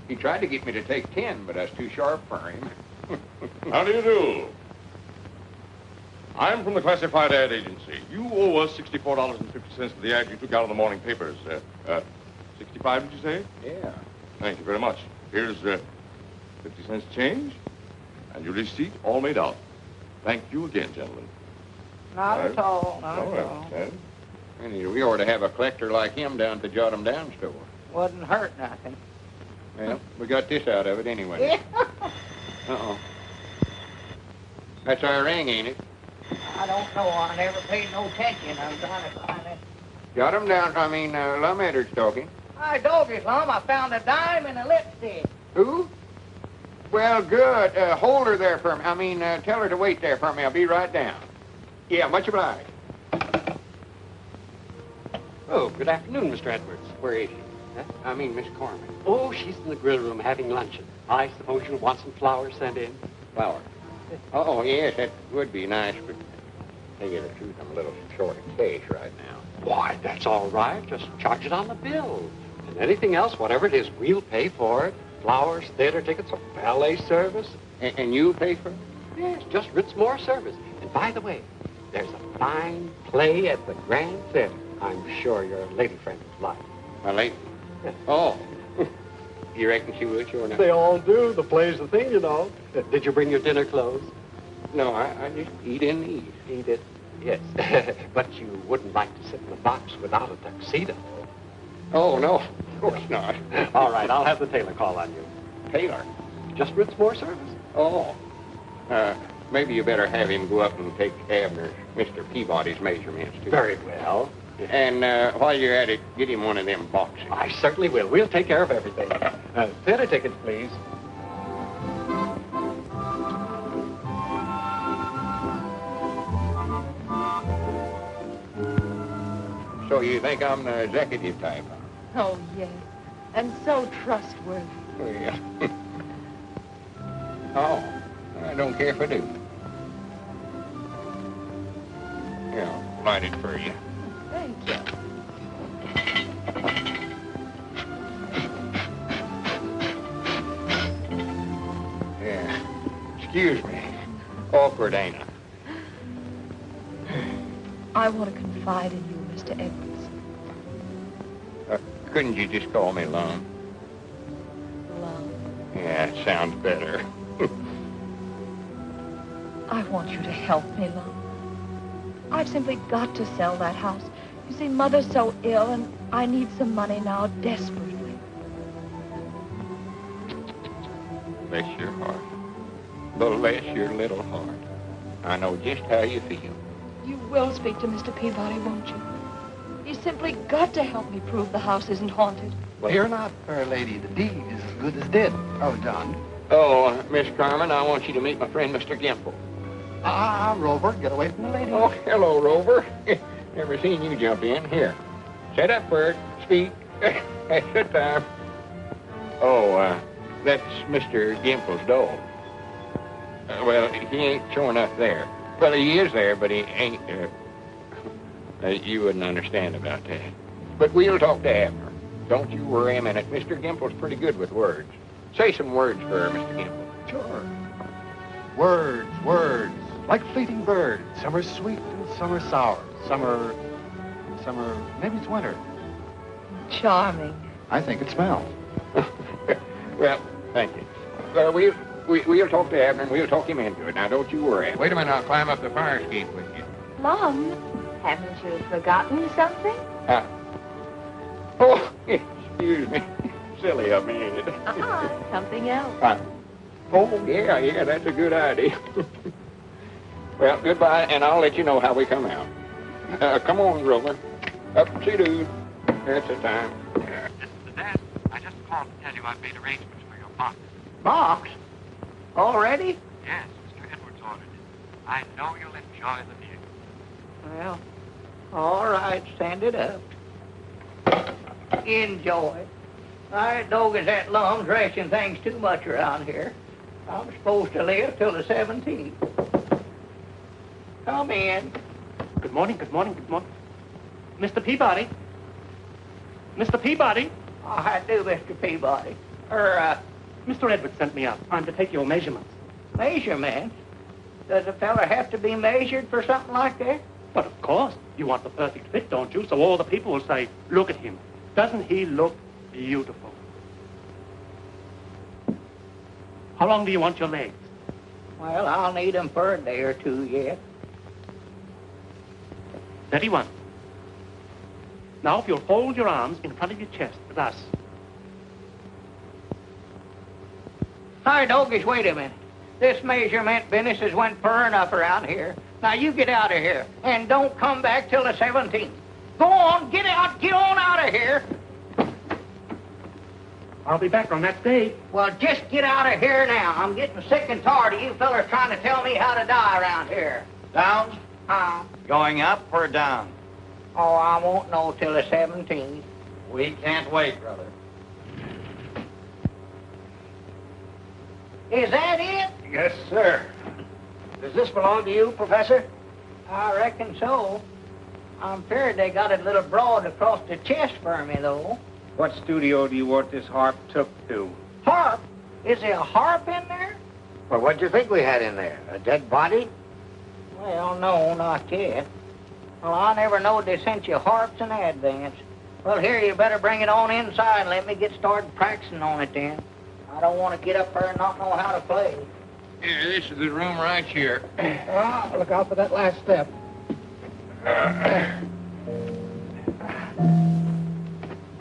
He tried to get me to take 10, but I was too sharp for him. How do you do? I'm from the Classified Ad Agency. You owe us $64.50 for the ad you took out of the morning papers. 65, did you say? Yeah. Thank you very much. Here's 50 cents change, and your receipt all made out. Thank you again, gentlemen. Not at all, not All at right. all. And we ought to have a collector like him down at the Jot 'em Down store. Wouldn't hurt nothing. Well, we got this out of it anyway. Uh-oh. That's our ring, ain't it? I don't know. I never paid no attention. I'm trying to find it. Jot 'em Down, Lum Edwards talking. Hi, Doggy's Lum. I found a dime and a lipstick. Who? Well, good. Hold her there for me. Tell her to wait there for me. I'll be right down. Yeah, much obliged. Oh, good afternoon, Mr. Edwards. Where is she? Huh? Miss Corman. Oh, she's in the grill room having luncheon. I suppose you'll want some flowers sent in. Flower. Oh, yes, that would be nice, but to tell you the truth, I'm a little short of cash right now. Why, that's all right. Just charge it on the bill. And anything else, whatever it is, we'll pay for it. Flowers, theater tickets, a ballet service. And you'll pay for it? Yes, just Ritzmore service. And by the way, there's a fine play at the Grand Theater. I'm sure your lady friend would like. My lady? Yes. Oh. You reckon she would, sure enough? They all do. The play's the thing, you know. Did you bring your dinner clothes? No, I just eat in the eat. Eat it? Yes. But you wouldn't like to sit in the box without a tuxedo. Oh, no, of course not. All right, I'll have the tailor call on you. Tailor? Just Ritzmore service. Oh. Maybe you better have him go up and take Abner's, Mr. Peabody's measurements, too. Very well. And while you're at it, get him one of them boxes. I certainly will. We'll take care of everything. Theater tickets, please. So So you think I'm the executive type, huh? Oh, yes. And so trustworthy. Well. Oh, I don't care if I do. Yeah, light it for you. Thank you. Yeah. Excuse me. Awkward, ain't I? I want to confide in you, Mr. Edwards. Couldn't you just call me Lum? Love. Yeah, it sounds better. I want you to help me, Lum. I've simply got to sell that house. You see, Mother's so ill, and I need some money now desperately. Bless your heart. Bless your little heart. I know just how you feel. You will speak to Mr. Peabody, won't you? You simply got to help me prove the house isn't haunted. Well, fear not, fair lady. The deed is as good as dead. Oh, John. Oh, Miss Carmen, I want you to meet my friend, Mr. Gimple. Rover, get away from the lady. Oh, hello, Rover. Never seen you jump in. Here, sit up, Bert. Speak. Sit down. Oh, that's Mr. Gimple's dog. Well, he ain't showing up there. Well, he is there, but he ain't. You wouldn't understand about that. But we'll talk to Abner. Don't you worry a minute. Mr. Gimple's pretty good with words. Say some words for her, Mr. Gimple. Sure. Words, like fleeting birds. Some are sweet and some are sour. Some are, maybe it's winter. Charming. I think it smells. Well, thank you. We'll talk to Abner and we'll talk him into it. Now, don't you worry. Wait a minute, I'll climb up the fire escape with you. Lum, haven't you forgotten something? Oh, excuse me. Silly of me, ain't it? Something else. Oh, yeah, that's a good idea. Well, goodbye, and I'll let you know how we come out. Come on, Rover. Up-see-doo. That's the time. Dad, I just called to tell you I've made arrangements for your box. Box? Already? Yes, Mr. Edwards ordered it. I know you'll enjoy the view. Well, all right, send it up. Enjoy. I dog is that Lum's racing things too much around here. I'm supposed to live till the 17th. Come in. Good morning. Mr. Peabody? Mr. Peabody? I do, Mr. Peabody. Mr. Edwards sent me up. I'm to take your measurements. Measurements? Does a fella have to be measured for something like that? But of course, you want the perfect fit, don't you? So all the people will say, look at him. Doesn't he look beautiful? How long do you want your legs? Well, I'll need them for a day or two yet. 31. Now, if you'll fold your arms in front of your chest, thus. Hi, Dogies, wait a minute. This measurement business has went far enough around here. Now, you get out of here, and don't come back till the 17th. Go on, get on out of here. I'll be back on that day. Well, just get out of here now. I'm getting sick and tired of you fellas trying to tell me how to die around here. Downs? Going up or down? Oh, I won't know till the 17th. We can't wait, brother. Is that it? Yes, sir. Does this belong to you, Professor? I reckon so. I'm feared they got it a little broad across the chest for me, though. What studio do you want this harp took to? Harp? Is there a harp in there? Well, what'd you think we had in there? A dead body? Well, no, not yet. Well, I never knowed they sent you harps in advance. Well, here, you better bring it on inside and let me get started practicing on it then. I don't want to get up there and not know how to play. Yeah, this is the room right here. Look out for that last step.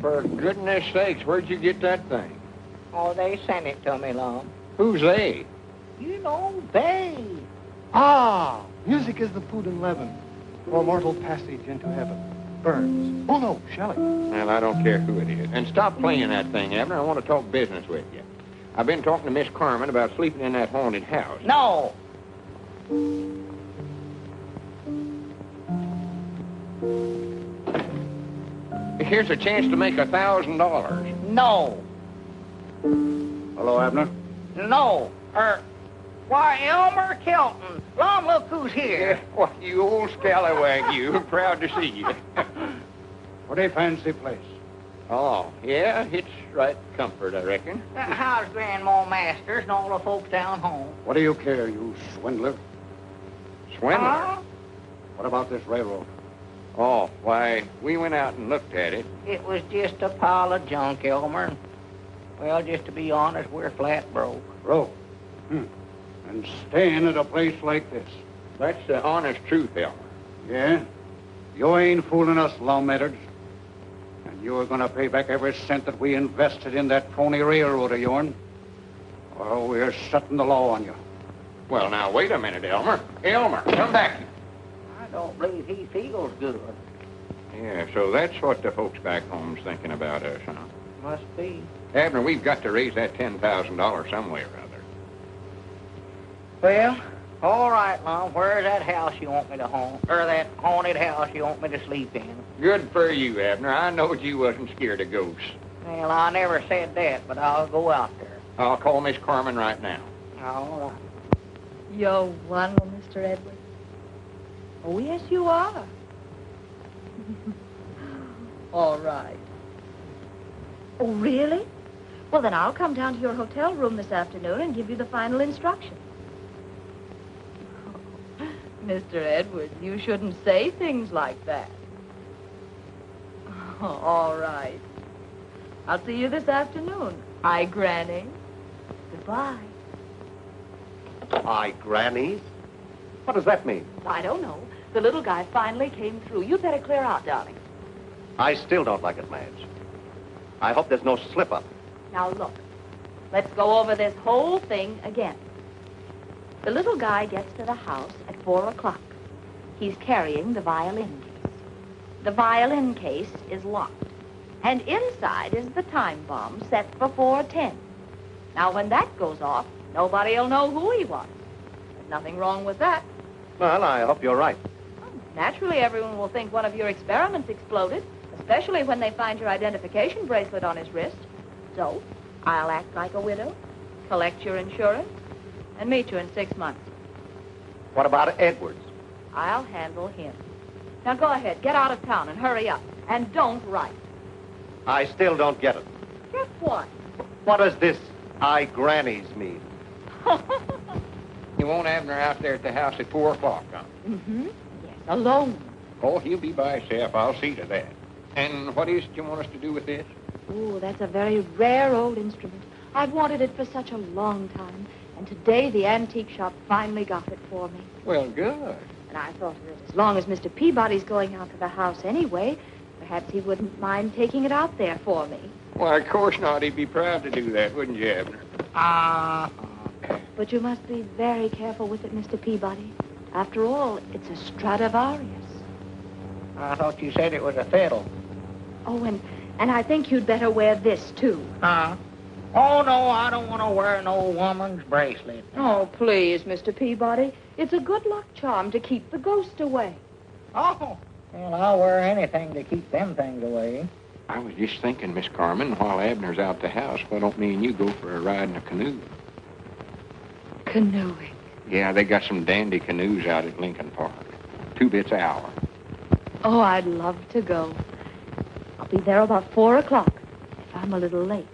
For goodness sakes, where'd you get that thing? Oh, they sent it to me, Lum. Who's they? You know, they. Music is the food and leaven for mortal passage into heaven. Burns. Oh, no, Shelley. Well, I don't care who it is. And stop playing that thing, Abner. I want to talk business with you. I've been talking to Miss Carmen about sleeping in that haunted house. No. Here's a chance to make $1,000. No. Hello, Abner. No. Why, Elmer Kelton. Lom, look who's here. Why, you old scallywag, you. Proud to see you. What a fancy place. Oh, yeah, it's right comfort, I reckon. How's Grandma Masters and all the folks down home? What do you care, you swindler? Swindler? Huh? What about this railroad? Oh, why, we went out and looked at it. It was just a pile of junk, Elmer. Well, just to be honest, we're flat broke. Broke? And staying at a place like this. That's the honest truth, Elmer. Yeah? You ain't fooling us, Lum Edwards. And you're gonna pay back every cent that we invested in that phony railroad of yourn. Or we're setting the law on you. Well, now, wait a minute, Elmer. Elmer, come back. I don't believe he feels good. Yeah, so that's what the folks back home's thinking about us, huh? Must be. Abner, we've got to raise that $10,000 some way or other. Well, all right, Mom. Where's that house you want me to haunt? Or that haunted house you want me to sleep in? Good for you, Abner. I knowed you wasn't scared of ghosts. Well, I never said that, but I'll go out there. I'll call Miss Carmen right now. All right. You're wonderful, Mr. Edwards. Oh, yes, you are. All right. Oh, really? Well, then I'll come down to your hotel room this afternoon and give you the final instructions. Mr. Edwards, you shouldn't say things like that. Oh, all right. I'll see you this afternoon. Aye, Granny. Goodbye. Aye, Grannies? What does that mean? I don't know. The little guy finally came through. You'd better clear out, darling. I still don't like it, Madge. I hope there's no slip-up. Now, look. Let's go over this whole thing again. The little guy gets to the house at 4 o'clock. He's carrying the violin case. The violin case is locked. And inside is the time bomb set for 4:10. Now, when that goes off, nobody'll know who he was. There's nothing wrong with that. Well, I hope you're right. Naturally, everyone will think one of your experiments exploded, especially when they find your identification bracelet on his wrist. So, I'll act like a widow, collect your insurance, and meet you in 6 months. What about Edwards? I'll handle him. Now go ahead, get out of town and hurry up. And don't write. I still don't get it. Get what? What does this "I Grannies" mean? You want Abner out there at the house at 4 o'clock, huh? Mm-hmm. Yes, alone. Oh, he'll be by himself. I'll see to that. And what is it you want us to do with this? Oh, that's a very rare old instrument. I've wanted it for such a long time. And today the antique shop finally got it for me. Well, good. And I thought that as long as Mr. Peabody's going out to the house anyway, perhaps he wouldn't mind taking it out there for me. Why, of course not. He'd be proud to do that, wouldn't you, Abner? But you must be very careful with it, Mr. Peabody. After all, it's a Stradivarius. I thought you said it was a fiddle. Oh, and I think you'd better wear this, too. Huh? Oh, no, I don't want to wear no woman's bracelet. Oh, please, Mr. Peabody. It's a good luck charm to keep the ghost away. Oh, well, I'll wear anything to keep them things away. I was just thinking, Miss Carmen, while Abner's out the house, why don't me and you go for a ride in a canoe? Canoeing? Yeah, they got some dandy canoes out at Lincoln Park. 2 bits an hour. Oh, I'd love to go. I'll be there about 4 o'clock. If I'm a little late,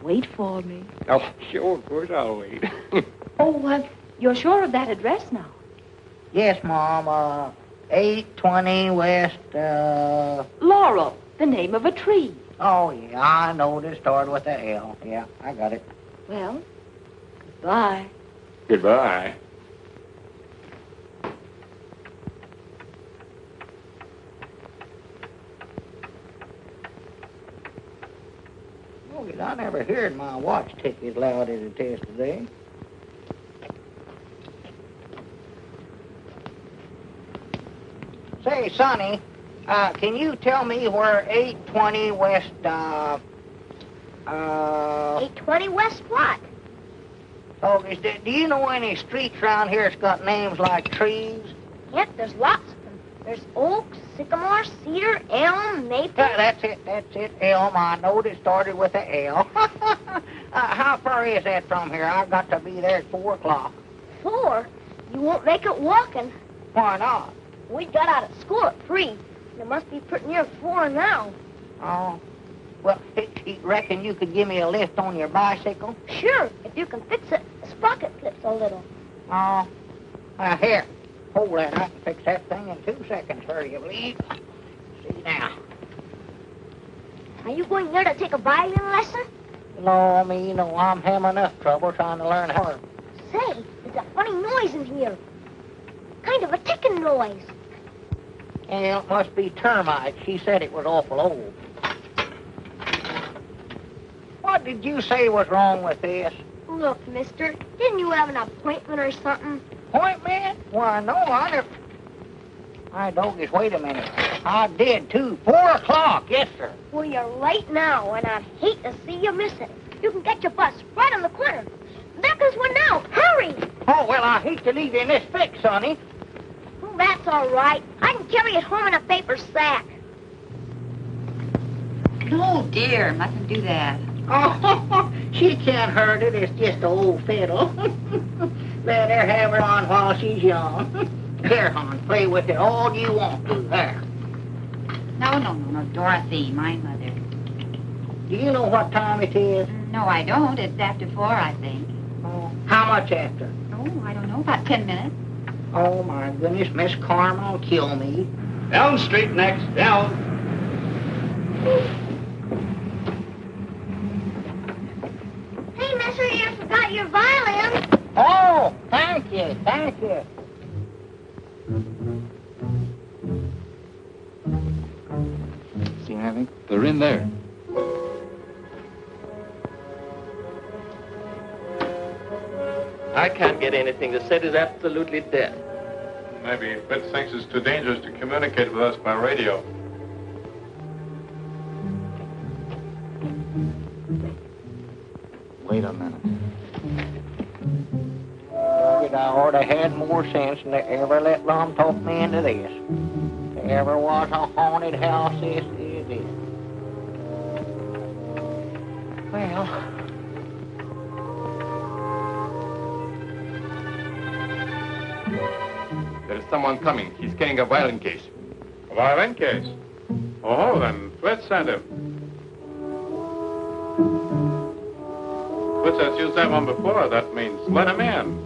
wait for me. Oh, sure, of course I'll wait. Oh, you're sure of that address now? Yes, Mom. 820 West, Laurel, the name of a tree. Oh, yeah, I know this started with a L. Yeah, I got it. Well, goodbye. Goodbye. Oh, I never heard my watch tick as loud as it is today. Say, Sonny, can you tell me where 820 West, 820 West what? Oh, do you know any streets around here that's got names like trees? Yep, there's lots of them. There's Oaks, Sycamore, cedar, elm, maple. That's it, elm. I knowed it started with a L. How far is that from here? I've got to be there at 4 o'clock. 4? You won't make it walking. Why not? We got out of school at 3. And it must be pretty near 4 now. Oh. Well, reckon you could give me a lift on your bicycle? Sure, if you can fix it. The sprocket clips a little. Oh. Here. Hold that. I can fix that thing in 2 seconds, hurry, you believe. See now. Are you going there to take a violin lesson? No, me, no. I'm having enough trouble trying to learn how. Say, there's a funny noise in here. Kind of a ticking noise. Yeah, it must be termites. She said it was awful old. What did you say was wrong with this? Look, mister, didn't you have an appointment or something? Appointment? Why, no, I never... My doggies, wait a minute. I did, too. 4 o'clock, yes, sir. Well, you're late now, and I'd hate to see you miss it. You can get your bus right on the corner. There comes one now. Hurry! Oh, well, I hate to leave you in this fix, sonny. Oh, that's all right. I can carry it home in a paper sack. Oh, dear, mustn't do that. Oh, she can't hurt it. It's just an old fiddle. Let her have her on while she's young. Here, hon, play with it all you want to. There. No, Dorothy, my mother. Do you know what time it is? No, I don't. It's after 4, I think. Oh, how much after? Oh, I don't know, about 10 minutes. Oh, my goodness, Miss Carmen will kill me. Elm Street next. Elm. Hey, mister, you forgot your violin. Oh, thank you, thank you. See anything? They're in there. I can't get anything. The set is absolutely dead. Maybe Fritz thinks it's too dangerous to communicate with us by radio. Wait a minute. I ought to had more sense than to ever let Lum talk me into this. If there ever was a haunted house, this is it. Well... There's someone coming. He's carrying a violin case. A violin case? Oh, then Fritz sent him. Fritz has used that one before. That means let him in.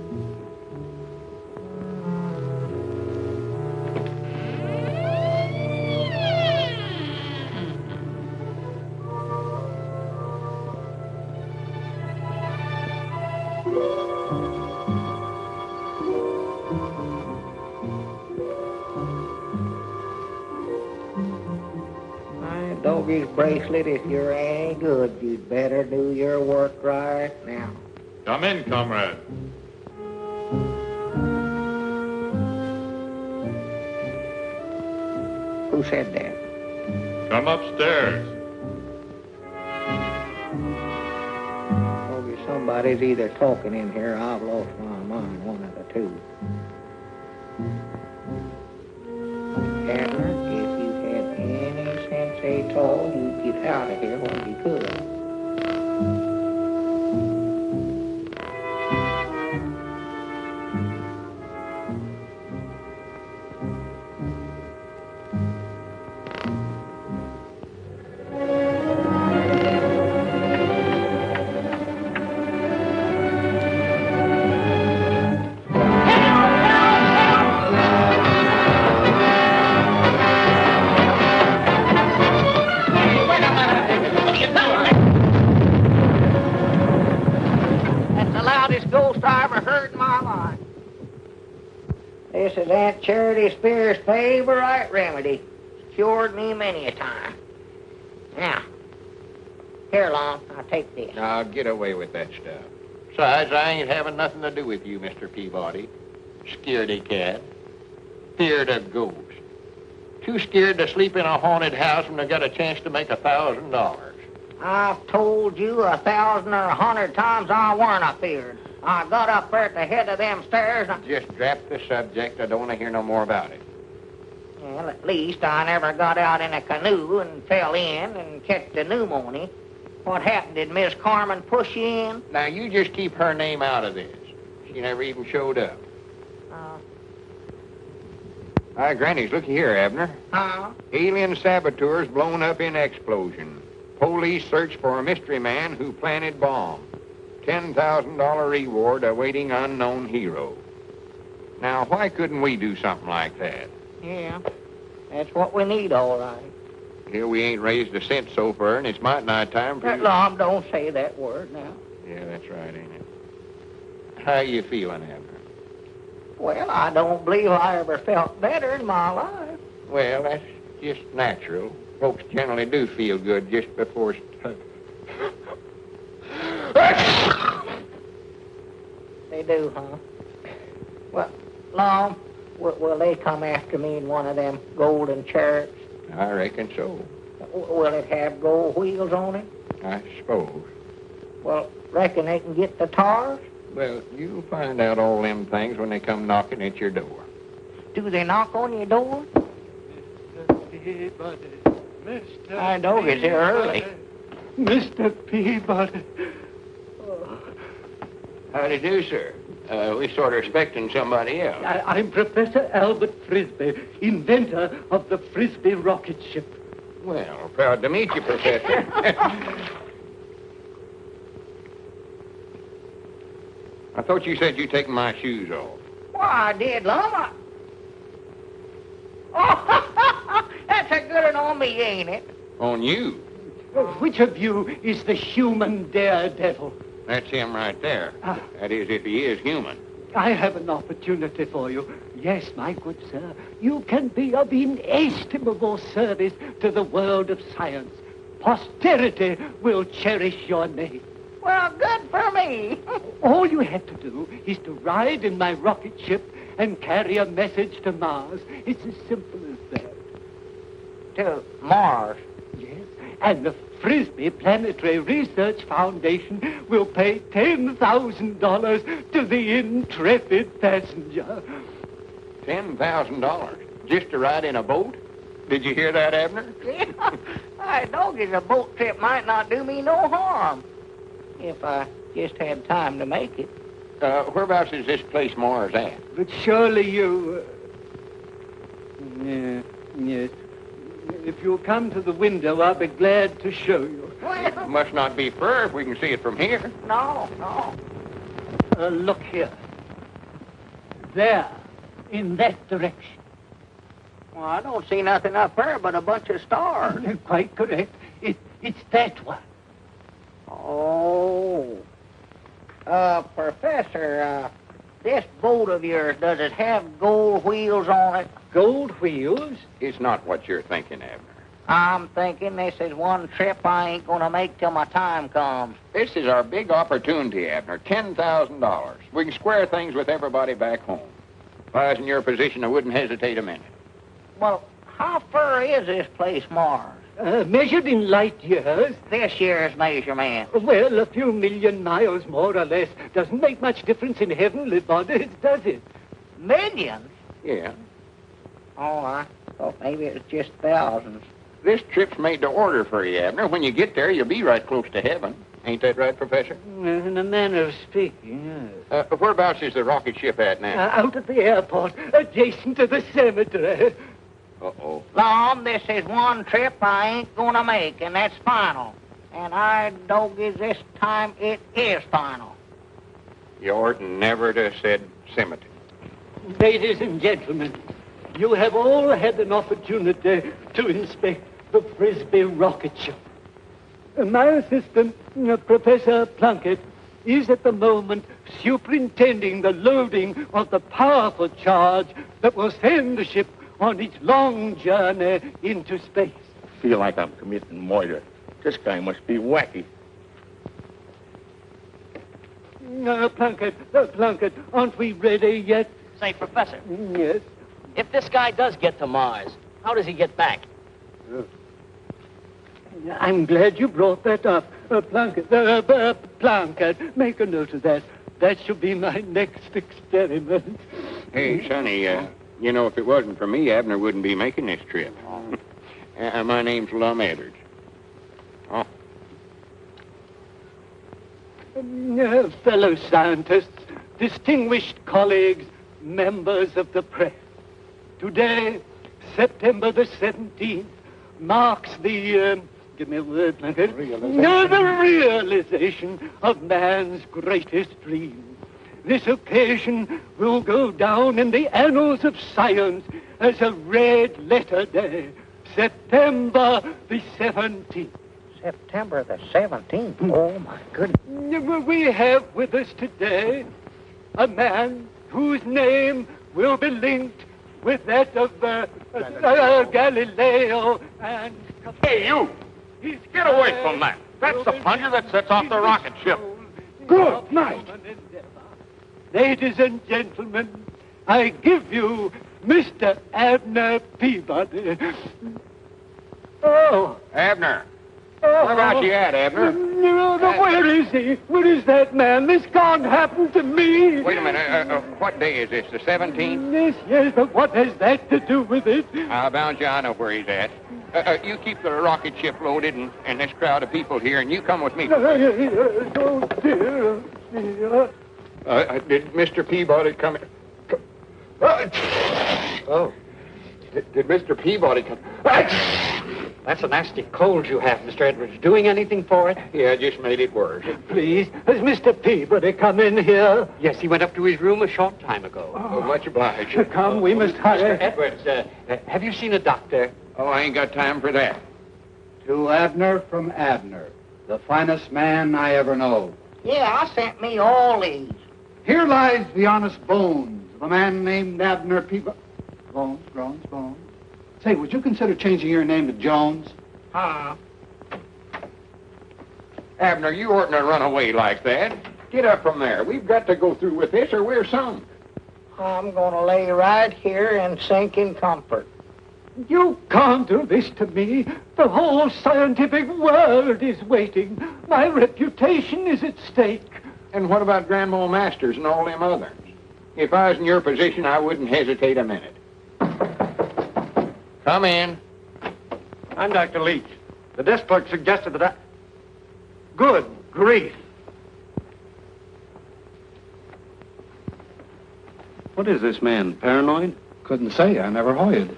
Doggy's bracelet, if you're any good, you'd better do your work right now. Come in, comrade. Who said that? Come upstairs. Doggy, somebody's either talking in here or I've lost my mind, one of the two. Abner, if you had any sense at all, you'd get out of here when you could. This is Aunt Charity Spears' favorite remedy. It's cured me many a time. Now, here, Lon, I'll take this. Now, get away with that stuff. Besides, I ain't having nothing to do with you, Mr. Peabody. Scaredy cat. Feared of ghosts. Too scared to sleep in a haunted house when I got a chance to make $1,000. I've told you 1,000 or 100 times I weren't afeared. I got up there at the head of them stairs and... Just drop the subject. I don't want to hear no more about it. Well, at least I never got out in a canoe and fell in and catch the pneumonia. What happened? Did Miss Carmen push you in? Now, you just keep her name out of this. She never even showed up. Hi, Granny's. Looky here, Abner. Huh? Alien saboteurs blown up in explosion. Police search for a mystery man who planted bomb. $10,000 reward awaiting unknown hero. Now, why couldn't we do something like that? Yeah, that's what we need, all right. Here we ain't raised a cent so far, and it's might nigh time for you. Lom, don't say that word now. Yeah, that's right, ain't it? How you feeling, Abner? Well, I don't believe I ever felt better in my life. Well, that's just natural. Folks generally do feel good just before... They do, huh? Well, Lom, will they come after me in one of them golden chariots? I reckon so. Will it have gold wheels on it? I suppose. Well, reckon they can get the tars? Well, you'll find out all them things when they come knocking at your door. Do they knock on your door? Peabody, Mr. I know it's here early. Mr. Peabody. How do you do, sir? We sort of expecting somebody else. I'm Professor Albert Frisbee, inventor of the Frisbee rocket ship. Well, proud to meet you, Professor. I thought you said you'd taken my shoes off. Why, I did, Lom. Oh, that's a good one on me, ain't it? On you? Which of you is the human daredevil? That's him right there. That is, if he is human. I have an opportunity for you. Yes, my good sir. You can be of inestimable service to the world of science. Posterity will cherish your name. Well, good for me. All you have to do is to ride in my rocket ship and carry a message to Mars. It's as simple as that. To Mars? Yes, and the Frisbee Planetary Research Foundation will pay $10,000 to the intrepid passenger. $10,000? Just to ride in a boat? Did you hear that, Abner? Yeah, I know a boat trip might not do me no harm. If I just had time to make it. Whereabouts is this place Mars at? But surely you... Yes. If you'll come to the window, I'll be glad to show you. Well, Must not be far if we can see it from here. No. Look here. There, in that direction. Well, I don't see nothing up there but a bunch of stars. Quite correct. It's that one. Oh. Professor, this boat of yours, does it have gold wheels on it? Gold wheels? It's not what you're thinking, Abner. I'm thinking this is one trip I ain't gonna make till my time comes. This is our big opportunity, Abner. $10,000. We can square things with everybody back home. If I was in your position, I wouldn't hesitate a minute. Well, how far is this place, Mars? Measured in light years. This year's measurement. Well, a few million miles, more or less. Doesn't make much difference in heavenly bodies, does it? Millions? Yeah. Oh, I thought maybe it was just thousands. This trip's made to order for you, Abner. When you get there, you'll be right close to heaven. Ain't that right, Professor? In a manner of speaking, yes. Whereabouts is the rocket ship at now? Out at the airport, adjacent to the cemetery. Uh-oh. Lom, this is one trip I ain't gonna make, and that's final. And I doggies this time it is final. You ought never to have said cemetery. Ladies and gentlemen, you have all had an opportunity to inspect the Frisbee rocket ship. My assistant, Professor Plunkett, is at the moment superintending the loading of the powerful charge that will send the ship on its long journey into space. I feel like I'm committing murder. This guy must be wacky. Plunkett, aren't we ready yet? Say, Professor. Yes? If this guy does get to Mars, how does he get back? I'm glad you brought that up. Plunkett, make a note of that. That should be my next experiment. Hey, Sonny, You know, if it wasn't for me, Abner wouldn't be making this trip. My name's Lum Eddard. Oh. Fellow scientists, distinguished colleagues, members of the press. Today, September the 17th, marks the, give me a word, Blanket. The realization of man's greatest dream. This occasion will go down in the annals of science as a red letter day, September the 17th. September the 17th? Oh, my goodness. We have with us today a man whose name will be linked with that of Galileo and... Hey, you! Get away from that. That's the plunger that sets off the rocket ship. Good night. Ladies and gentlemen, I give you Mr. Abner Peabody. Oh. Abner. Where about you at, Abner? Where is he? Where is that man? This can't happen to me. Wait a minute. What day is this? The 17th? Yes, but what has that to do with it? Bound you, I know where he's at. You keep the rocket ship loaded and this crowd of people here, and you come with me. Oh, dear. Did Mr. Peabody come in? Oh. Did Mr. Peabody come? That's a nasty cold you have, Mr. Edwards. Doing anything for it? Yeah, just made it worse. Please, has Mr. Peabody come in here? Yes, he went up to his room a short time ago. Oh, much obliged. Come, we must hurry. Mr. Edwards, have you seen a doctor? Oh, I ain't got time for that. To Abner from Abner, the finest man I ever know. Yeah, I sent me all these. Here lies the honest bones of a man named Abner Peabody. Bones. Say, would you consider changing your name to Jones? Abner, you oughtn't to run away like that. Get up from there. We've got to go through with this or we're sunk. I'm going to lay right here and sink in comfort. You can't do this to me. The whole scientific world is waiting. My reputation is at stake. And what about Grandma Masters and all them others? If I was in your position, I wouldn't hesitate a minute. Come in. I'm Dr. Leach. The desk clerk suggested that I... Good grief. What is this man, paranoid? Couldn't say. I never hoyed.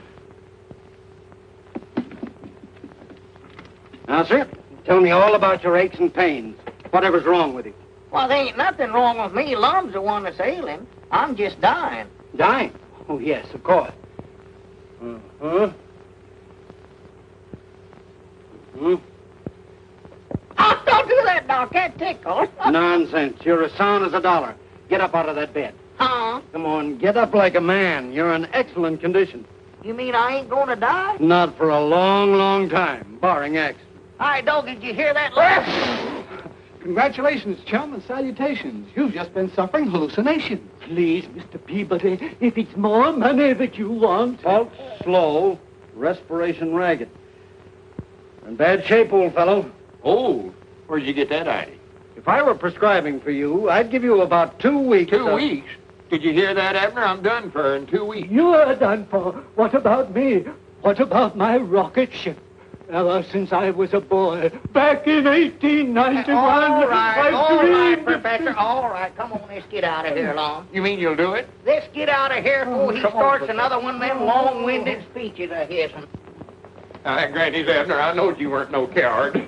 Now, sir, tell me all about your aches and pains. Whatever's wrong with you. Well, there ain't nothing wrong with me. Lum's the one that's ailing. I'm just dying. Dying? Oh, yes, of course. Oh, don't do that, Doc. That tickles. Nonsense. You're as sound as a dollar. Get up out of that bed. Huh? Come on, get up like a man. You're in excellent condition. You mean I ain't going to die? Not for a long, long time, barring accident. Hi, Doc, did you hear that laugh? Congratulations, chum, and salutations. You've just been suffering hallucinations. Please, Mr. Peabody, if it's more money that you want... Pulse slow, respiration ragged. In bad shape, old fellow. Old? Where'd you get that idea? If I were prescribing for you, I'd give you about 2 weeks. 2 weeks? Did you hear that, Abner? I'm done for in 2 weeks. You are done for. What about me? What about my rocket ship? Ever since I was a boy, back in 1891, all right, dreamed... Professor, all right. Come on, let's get out of here, Lum. You mean you'll do it? Let's get out of here before he starts another one of them long-winded speeches of his. Granny's Abner, I knowed you weren't no coward.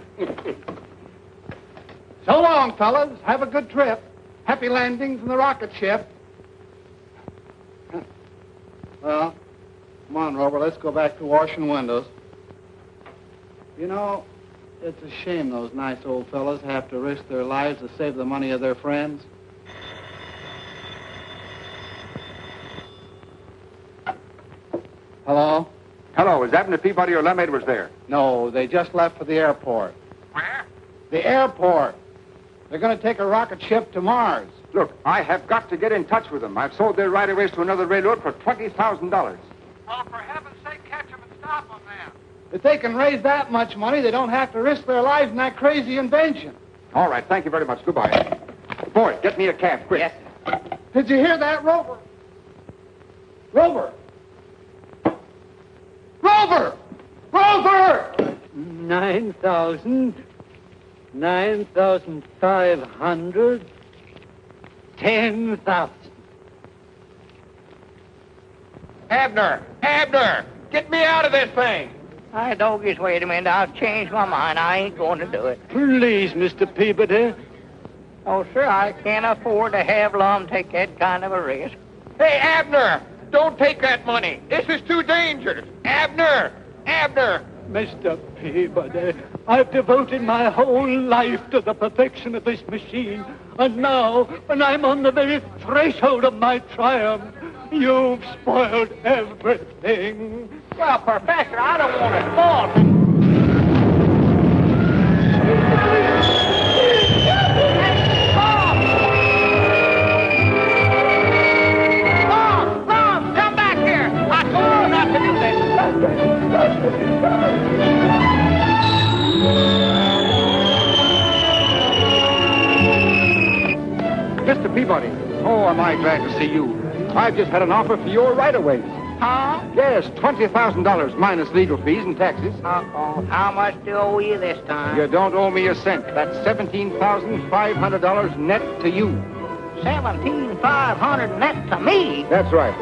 So long, fellas. Have a good trip. Happy landings in the rocket ship. Well, come on, Rover. Let's go back to washing windows. You know, it's a shame those nice old fellas have to risk their lives to save the money of their friends. Hello? Hello, is Abner Peabody or Lem Edwards there? No, they just left for the airport. Where? The airport. They're going to take a rocket ship to Mars. Look, I have got to get in touch with them. I've sold their right-of-ways to another railroad for $20,000. Oh, for heaven's sake, catch them and stop them, man. If they can raise that much money, they don't have to risk their lives in that crazy invention. All right, thank you very much. Goodbye. Boy, get me a cab, quick. Yes. Did you hear that, Rover? Rover, Rover! Rover! 9,000, 9,500, 10,000. Abner! Abner! Get me out of this thing! Hi, Dogies, wait a minute. I've changed my mind. I ain't going to do it. Please, Mr. Peabody. Oh, sir, I can't afford to have Lum take that kind of a risk. Hey, Abner! Don't take that money. This is too dangerous. Abner! Abner! Mr. Peabody, I've devoted my whole life to the perfection of this machine. And now, when I'm on the very threshold of my triumph, you've spoiled everything. Well, Professor, I don't want to fall. Mom, come back here. I told you not to do this. Mr. Peabody, oh, am I glad to see you. I've just had an offer for your right-of-ways. Huh? Yes, $20,000 minus legal fees and taxes. Uh-oh. How much do I owe you this time? You don't owe me a cent. That's $17,500 net to you. $17,500 net to me? That's right.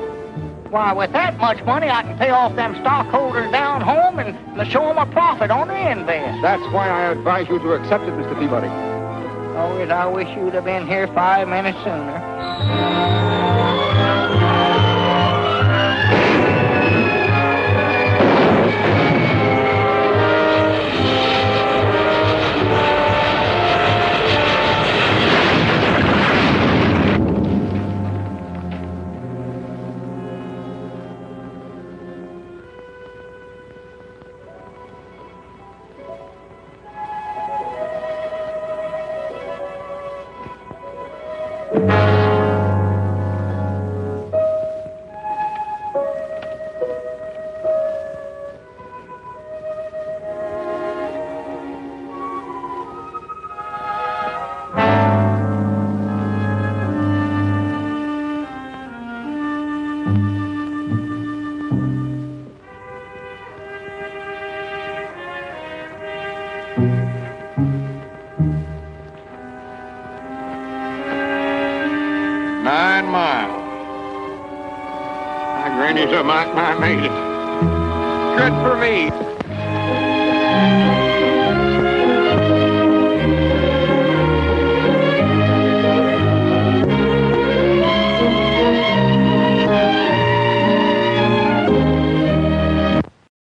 Why, with that much money, I can pay off them stockholders down home and show them a profit on their invest. That's why I advise you to accept it, Mr. Peabody. Oh, yes, I wish you'd have been here 5 minutes sooner. Granny's a mite I made it. Good for me.